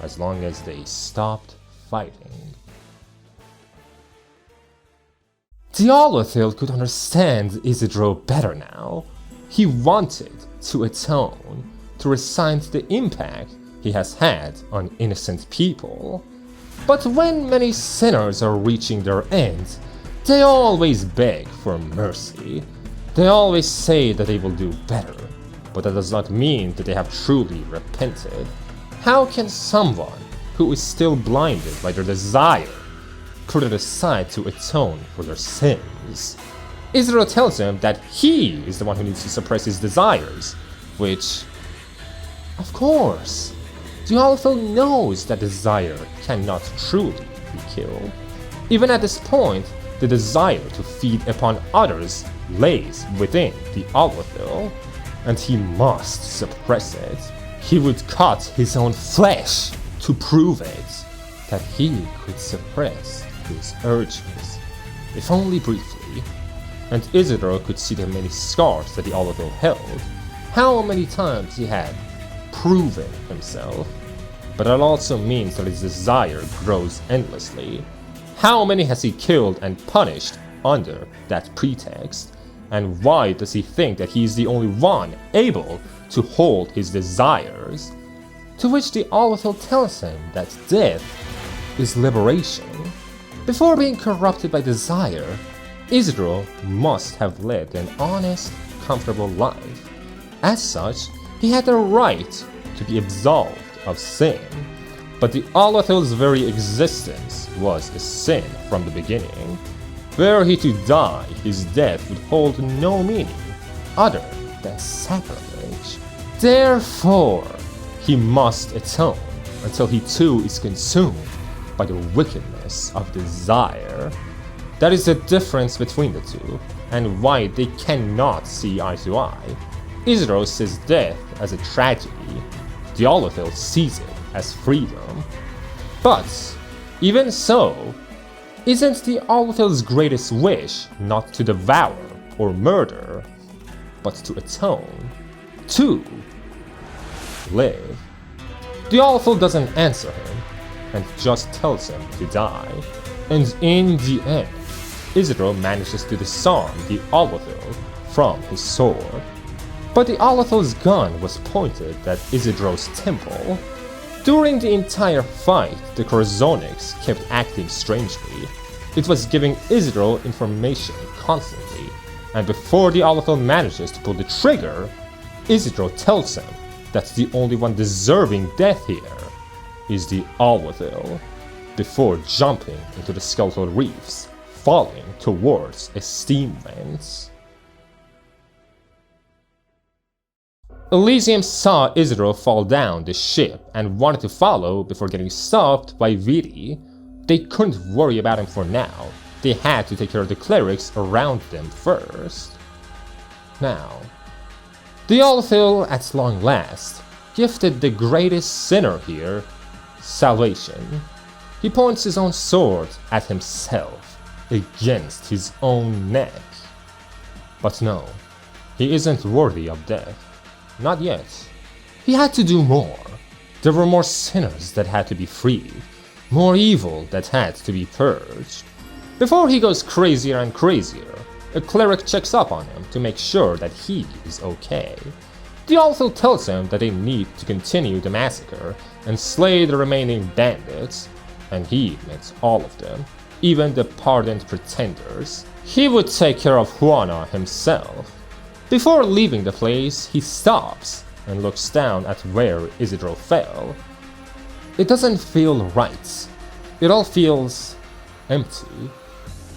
as long as they stopped fighting. The Alguacil could understand Isidro better now. He wanted to atone, to resent the impact he has had on innocent people. But when many sinners are reaching their end, they always beg for mercy. They always say that they will do better, but that does not mean that they have truly repented. How can someone who is still blinded by their desire put it aside to atone for their sins? Isidro tells him that he is the one who needs to suppress his desires, which, of course, the Alguacil knows that desire cannot truly be killed. Even at this point, the desire to feed upon others lays within the Alguacil, and he must suppress it. He would cut his own flesh to prove it, that he could suppress his urges, if only briefly. And Isidro could see the many scars that the Alguacil held, how many times he had proven himself. But that also means that his desire grows endlessly. How many has he killed and punished under that pretext? And why does he think that he is the only one able to hold his desires? To which the Alguacil tells him that death is liberation. Before being corrupted by desire, Isidro must have led an honest, comfortable life. As such, he had the right to be absolved of sin. But the Alguacil's very existence was a sin from the beginning. Were he to die, his death would hold no meaning other than sacrilege. Therefore, he must atone until he too is consumed by the wickedness of desire. That is the difference between the two, and why they cannot see eye to eye. Isidro sees death as a tragedy. The Alguacil sees it as freedom. But, even so, isn't the Alguacil's greatest wish not to devour or murder, but to atone, to live? The Alguacil doesn't answer him, and just tells him to die. And in the end, Isidro manages to disarm the Alguacil from his sword. But the Alguacil's gun was pointed at Isidro's temple. During the entire fight, the Corazonix kept acting strangely. It was giving Isidro information constantly, and before the Alguacil manages to pull the trigger, Isidro tells him that the only one deserving death here is the Alguacil, before jumping into the Skeletal Reefs, falling towards a steam vent. Elysium saw Isidro fall down the ship and wanted to follow before getting stopped by Viri. They couldn't worry about him for now. They had to take care of the clerics around them first. Now, the Alguacil, at long last, gifted the greatest sinner here salvation. He points his own sword at himself, against his own neck. But no, he isn't worthy of death. Not yet. He had to do more. There were more sinners that had to be freed, more evil that had to be purged. Before he goes crazier and crazier, a cleric checks up on him to make sure that he is okay. The Alguacil tells him that they need to continue the massacre and slay the remaining bandits, and he admits all of them, even the pardoned pretenders. He would take care of Juana himself. Before leaving the place, he stops and looks down at where Isidro fell. It doesn't feel right. It all feels empty,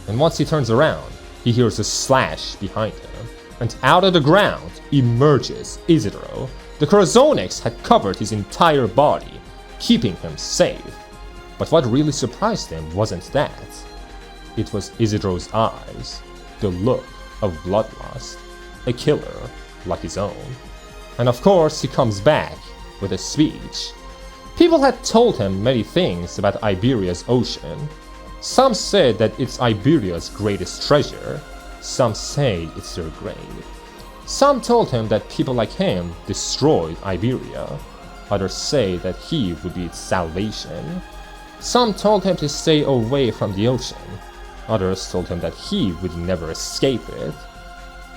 and once he turns around, he hears a slash behind him, and out of the ground emerges Isidro. The Corazonix had covered his entire body, keeping him safe. But what really surprised him wasn't that. It was Isidro's eyes, the look of bloodlust, a killer like his own. And of course he comes back with a speech. People had told him many things about Iberia's ocean. Some said that it's Iberia's greatest treasure, some say it's their grave. Some told him that people like him destroyed Iberia, others say that he would be its salvation. Some told him to stay away from the ocean, others told him that he would never escape it.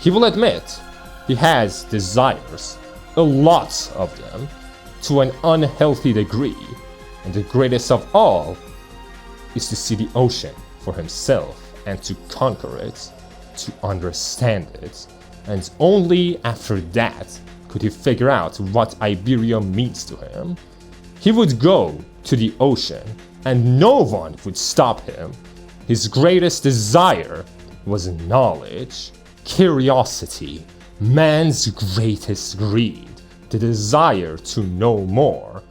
He will admit he has desires, a lot of them, to an unhealthy degree, and the greatest of all is to see the ocean for himself and to conquer it, to understand it, and only after that could he figure out what Iberia means to him. He would go to the ocean and no one would stop him. His greatest desire was knowledge, curiosity, man's greatest greed, the desire to know more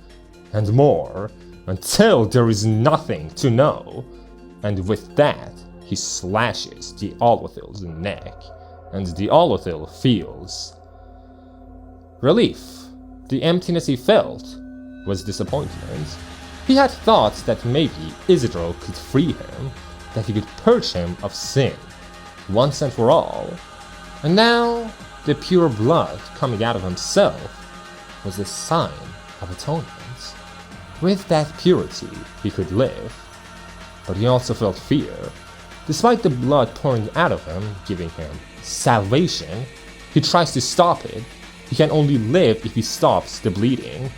and more until there is nothing to know. And with that, he slashes the Alguacil's neck, and the Alguacil feels relief. The emptiness he felt was disappointment. He had thought that maybe Isidro could free him, that he could purge him of sin once and for all. And now, the pure blood coming out of himself was a sign of atonement. With that purity, he could live. But he also felt fear. Despite the blood pouring out of him, giving him salvation, he tries to stop it. He can only live if he stops the bleeding.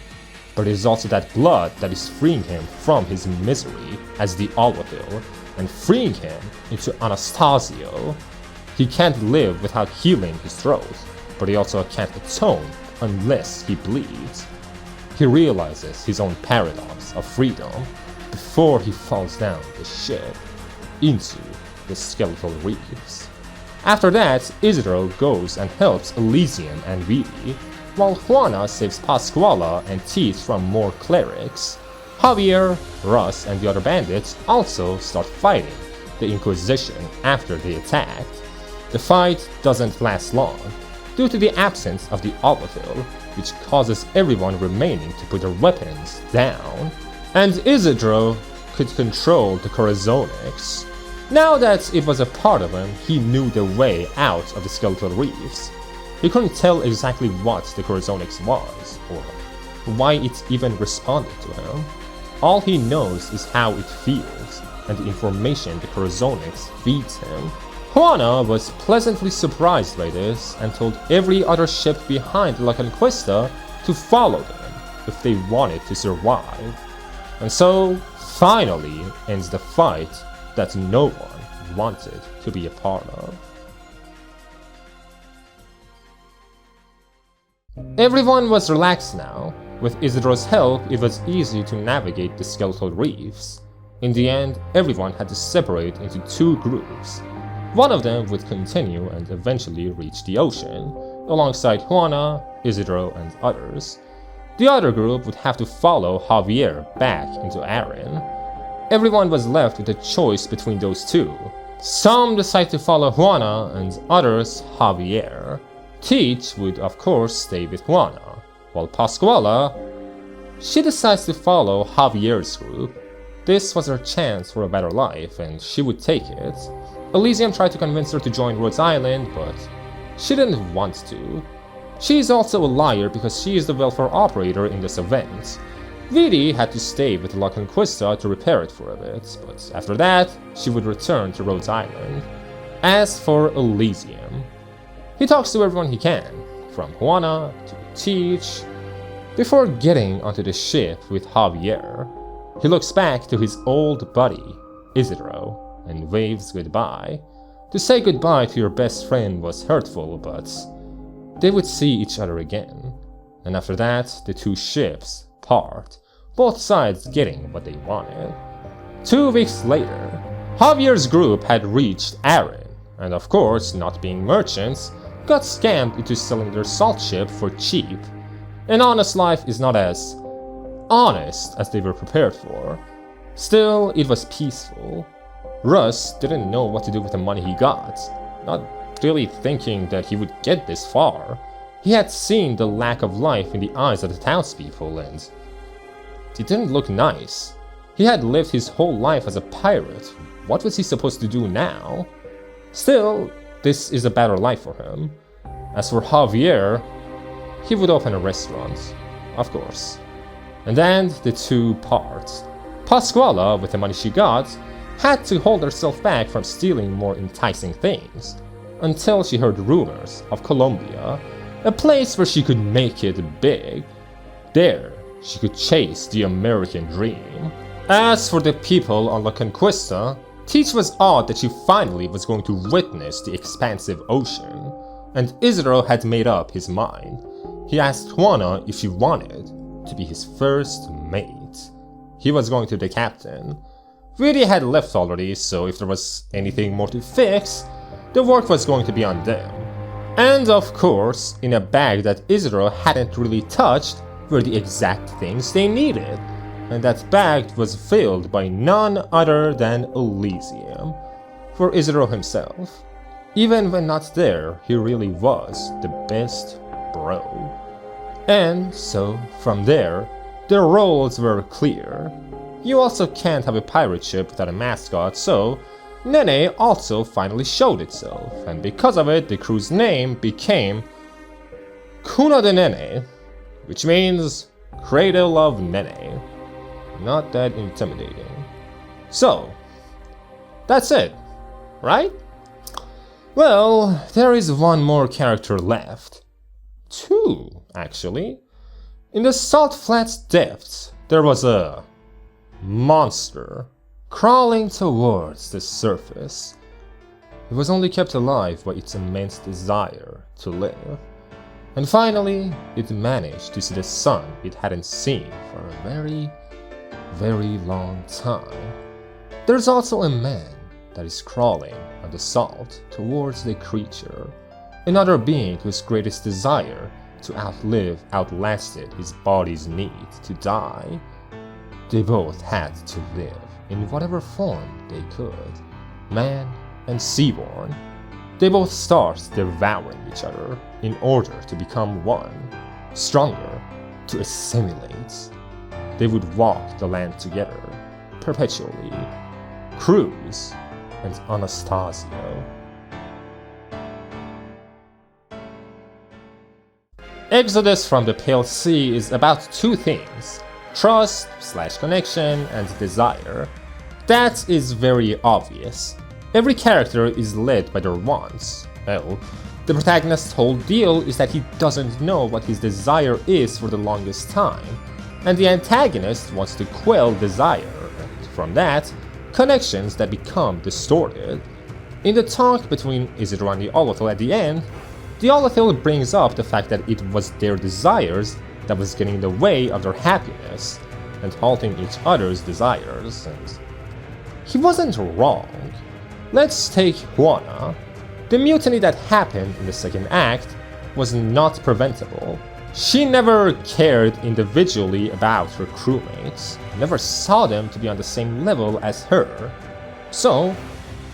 But it is also that blood that is freeing him from his misery as the Alguacil and freeing him into Anastasio. He can't live without healing his throat, but he also can't atone unless he bleeds. He realizes his own paradox of freedom before he falls down the ship into the Skeletal Reefs. After that, Isidro goes and helps Elysium and Vidi, while Juana saves Pasquala and teeth from more clerics. Javier, Russ, and the other bandits also start fighting the Inquisition after they attacked. The fight doesn't last long, due to the absence of the Alguacil, which causes everyone remaining to put their weapons down, and Isidro could control the Corazonix. Now that it was a part of him, he knew the way out of the Skeletal Reefs. He couldn't tell exactly what the Corazonix was, or why it even responded to him. All he knows is how it feels, and the information the Corazonix feeds him. Juana was pleasantly surprised by this, and told every other ship behind La Conquista to follow them if they wanted to survive. And so, finally ends the fight that no one wanted to be a part of. Everyone was relaxed now. With Isidro's help, it was easy to navigate the Skeletal Reefs. In the end, everyone had to separate into two groups. One of them would continue and eventually reach the ocean, alongside Juana, Isidro, and others. The other group would have to follow Javier back into Aran. Everyone was left with a choice between those two. Some decide to follow Juana and others Javier. Teach would of course stay with Juana, while Pasquala, she decides to follow Javier's group. This was her chance for a better life, and she would take it. Elysium tried to convince her to join Rhodes Island, but she didn't want to. She is also a liar because she is the welfare operator in this event. Vidi had to stay with La Conquista to repair it for a bit, but after that, she would return to Rhodes Island. As for Elysium, he talks to everyone he can, from Juana to Teach, before getting onto the ship with Javier. He looks back to his old buddy, Isidro, and waves goodbye. To say goodbye to your best friend was hurtful, but they would see each other again. And after that, the two ships part, both sides getting what they wanted. 2 weeks later, Javier's group had reached Aran, and of course, not being merchants, got scammed into selling their salt ship for cheap. An honest life is not as honest as they were prepared for. Still, it was peaceful. Russ didn't know what to do with the money he got, not really thinking that he would get this far. He had seen the lack of life in the eyes of the townspeople, and it didn't look nice. He had lived his whole life as a pirate. What was he supposed to do now? Still, this is a better life for him. As for Javier, he would open a restaurant, of course. And then the two parts. Pasquala, with the money she got, had to hold herself back from stealing more enticing things, until she heard rumors of Colombia, a place where she could make it big. There, she could chase the American dream. As for the people on La Conquista, Teach was awed that she finally was going to witness the expansive ocean, and Isidro had made up his mind. He asked Juana if she wanted to be his first mate. He was going to the captain. Viri had left already, so if there was anything more to fix, the work was going to be on them. And of course, in a bag that Isidro hadn't really touched were the exact things they needed. And that bag was filled by none other than Elysium, for Isidro himself. Even when not there, he really was the best bro. And so, from there, their roles were clear. You also can't have a pirate ship without a mascot, so Nene also finally showed itself, and because of it, the crew's name became Cuna de Nene, which means Cradle of Nene. Not that intimidating. So, that's it, right? Well, there is one more character left. 2, actually. In the Salt Flats depths, there was a monster crawling towards the surface. It was only kept alive by its immense desire to live. And finally, it managed to see the sun it hadn't seen for a very, very long time. There's also a man that is crawling on the salt towards the creature, another being whose greatest desire to outlive outlasted his body's need to die. They both had to live in whatever form they could, man and seaborn. They both start devouring each other in order to become one, stronger, to assimilate. They would walk the land together, perpetually. Cruz and Anastasio. Exodus from the Pale Sea is about 2 things: trust/connection and desire. That is very obvious. Every character is led by their wants. Well, the protagonist's whole deal is that he doesn't know what his desire is for the longest time, and the antagonist wants to quell desire, and from that, connections that become distorted. In the talk between Isidro and the Alguacil at the end, the Alguacil brings up the fact that it was their desires that was getting in the way of their happiness, and halting each other's desires, and he wasn't wrong. Let's take Juana. The mutiny that happened in the second act was not preventable. She never cared individually about her crewmates, never saw them to be on the same level as her. So,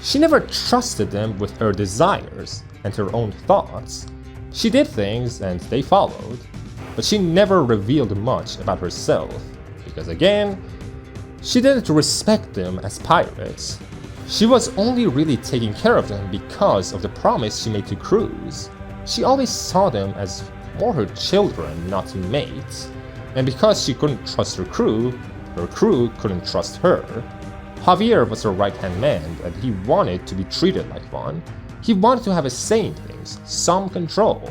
she never trusted them with her desires and her own thoughts. She did things and they followed, but she never revealed much about herself, because again, she didn't respect them as pirates. She was only really taking care of them because of the promise she made to Cruz. She always saw them as more her children, not mates, and because she couldn't trust her crew couldn't trust her. Javier was her right-hand man, and he wanted to be treated like one. He wanted to have a say in things, some control.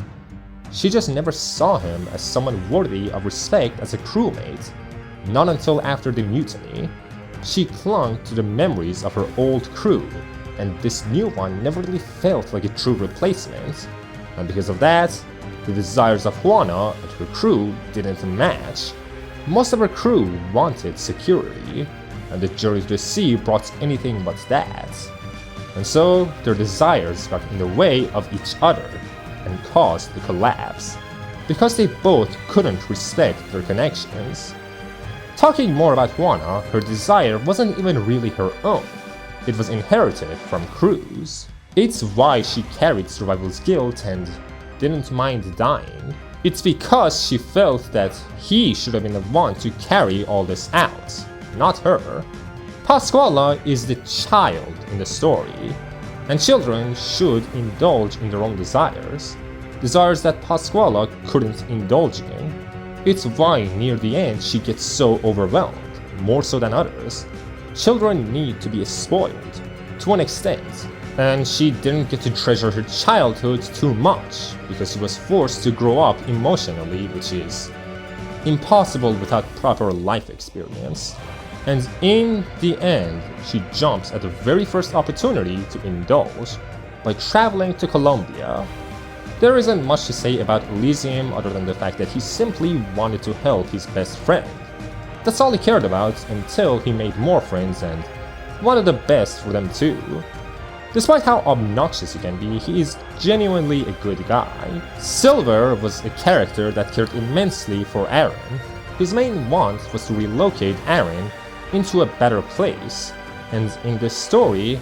She just never saw him as someone worthy of respect as a crewmate. Not until after the mutiny. She clung to the memories of her old crew, and this new one never really felt like a true replacement. And because of that, the desires of Juana and her crew didn't match. Most of her crew wanted security, and the journey to the sea brought anything but that. And so their desires got in the way of each other and caused the collapse, because they both couldn't respect their connections. Talking more about Juana, her desire wasn't even really her own. It was inherited from Cruz. It's why she carried survival's guilt and didn't mind dying. It's because she felt that he should have been the one to carry all this out, not her. Pasquala is the child in the story, and children should indulge in their own desires that Pasquala couldn't indulge in. It's why near the end she gets so overwhelmed, more so than others. Children need to be spoiled, to an extent, and she didn't get to treasure her childhood too much because she was forced to grow up emotionally, which is impossible without proper life experience. And in the end, she jumps at the very first opportunity to indulge by traveling to Colombia. There isn't much to say about Elysium other than the fact that he simply wanted to help his best friend. That's all he cared about until he made more friends and wanted the best for them too. Despite how obnoxious he can be, he is genuinely a good guy. Silver was a character that cared immensely for Aaron. His main want was to relocate Aaron into a better place, and in this story,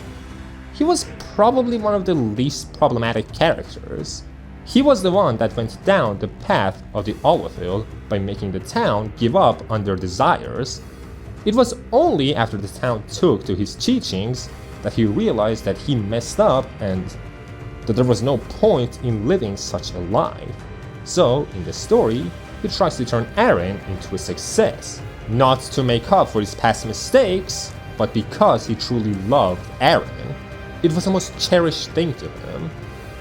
he was probably one of the least problematic characters. He was the one that went down the path of the Alguacil by making the town give up on their desires. It was only after the town took to his teachings that he realized that he messed up and that there was no point in living such a life. So, in the story, he tries to turn Aaron into a success, not to make up for his past mistakes, but because he truly loved Aaron. It was the most cherished thing to him,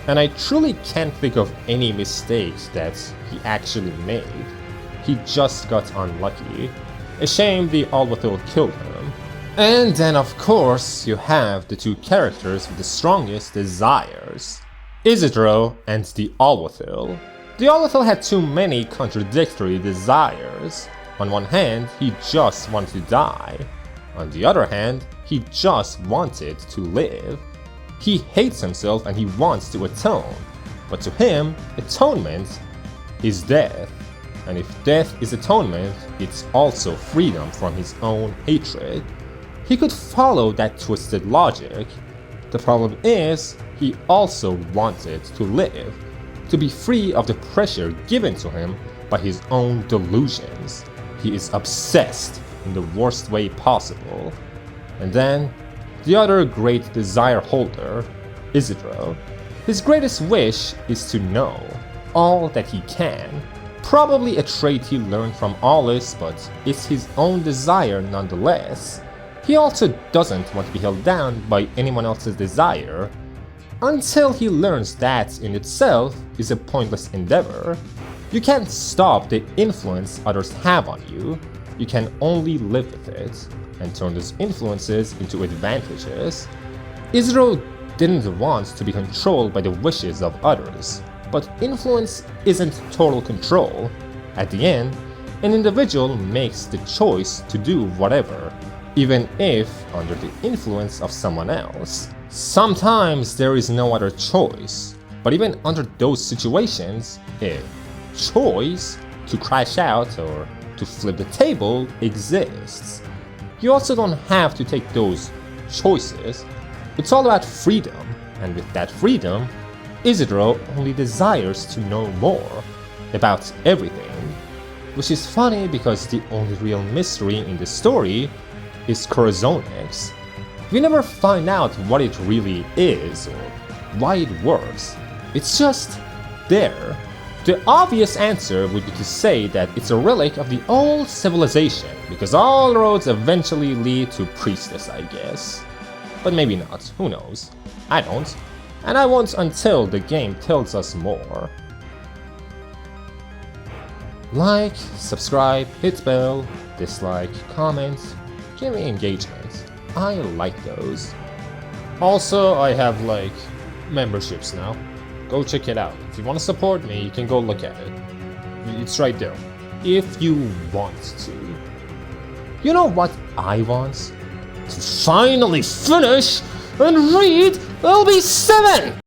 and I truly can't think of any mistakes that he actually made. He just got unlucky. A shame the Alguacil killed him. And then of course you have the two characters with the strongest desires, Isidro and the Alguacil. The Alguacil had too many contradictory desires. On one hand, he just wanted to die. On the other hand, he just wanted to live. He hates himself and he wants to atone, but to him, atonement is death. And if death is atonement, it's also freedom from his own hatred. He could follow that twisted logic. The problem is, he also wanted to live, to be free of the pressure given to him by his own delusions. He is obsessed in the worst way possible. And then, the other great desire holder, Isidro. His greatest wish is to know all that he can. Probably a trait he learned from Alice, but it's his own desire nonetheless. He also doesn't want to be held down by anyone else's desire, until he learns that in itself is a pointless endeavor. You can't stop the influence others have on you, you can only live with it, and turn those influences into advantages. Isidro didn't want to be controlled by the wishes of others, but influence isn't total control. At the end, an individual makes the choice to do whatever, even if under the influence of someone else. Sometimes there is no other choice, but even under those situations, a choice to crash out or to flip the table exists. You also don't have to take those choices. It's all about freedom, and with that freedom, Isidro only desires to know more about everything. Which is funny because the only real mystery in the story is Corazonix. We never find out what it really is or why it works. It's just there. The obvious answer would be to say that it's a relic of the old civilization, because all roads eventually lead to priestess, I guess. But maybe not, who knows? I don't. And I won't until the game tells us more. Like, subscribe, hit bell, dislike, comment, give me engagement. I like those. Also, I have memberships now. Go check it out. If you want to support me, you can go look at it. It's right there. If you want to. You know what I want? to finally finish and read LB7!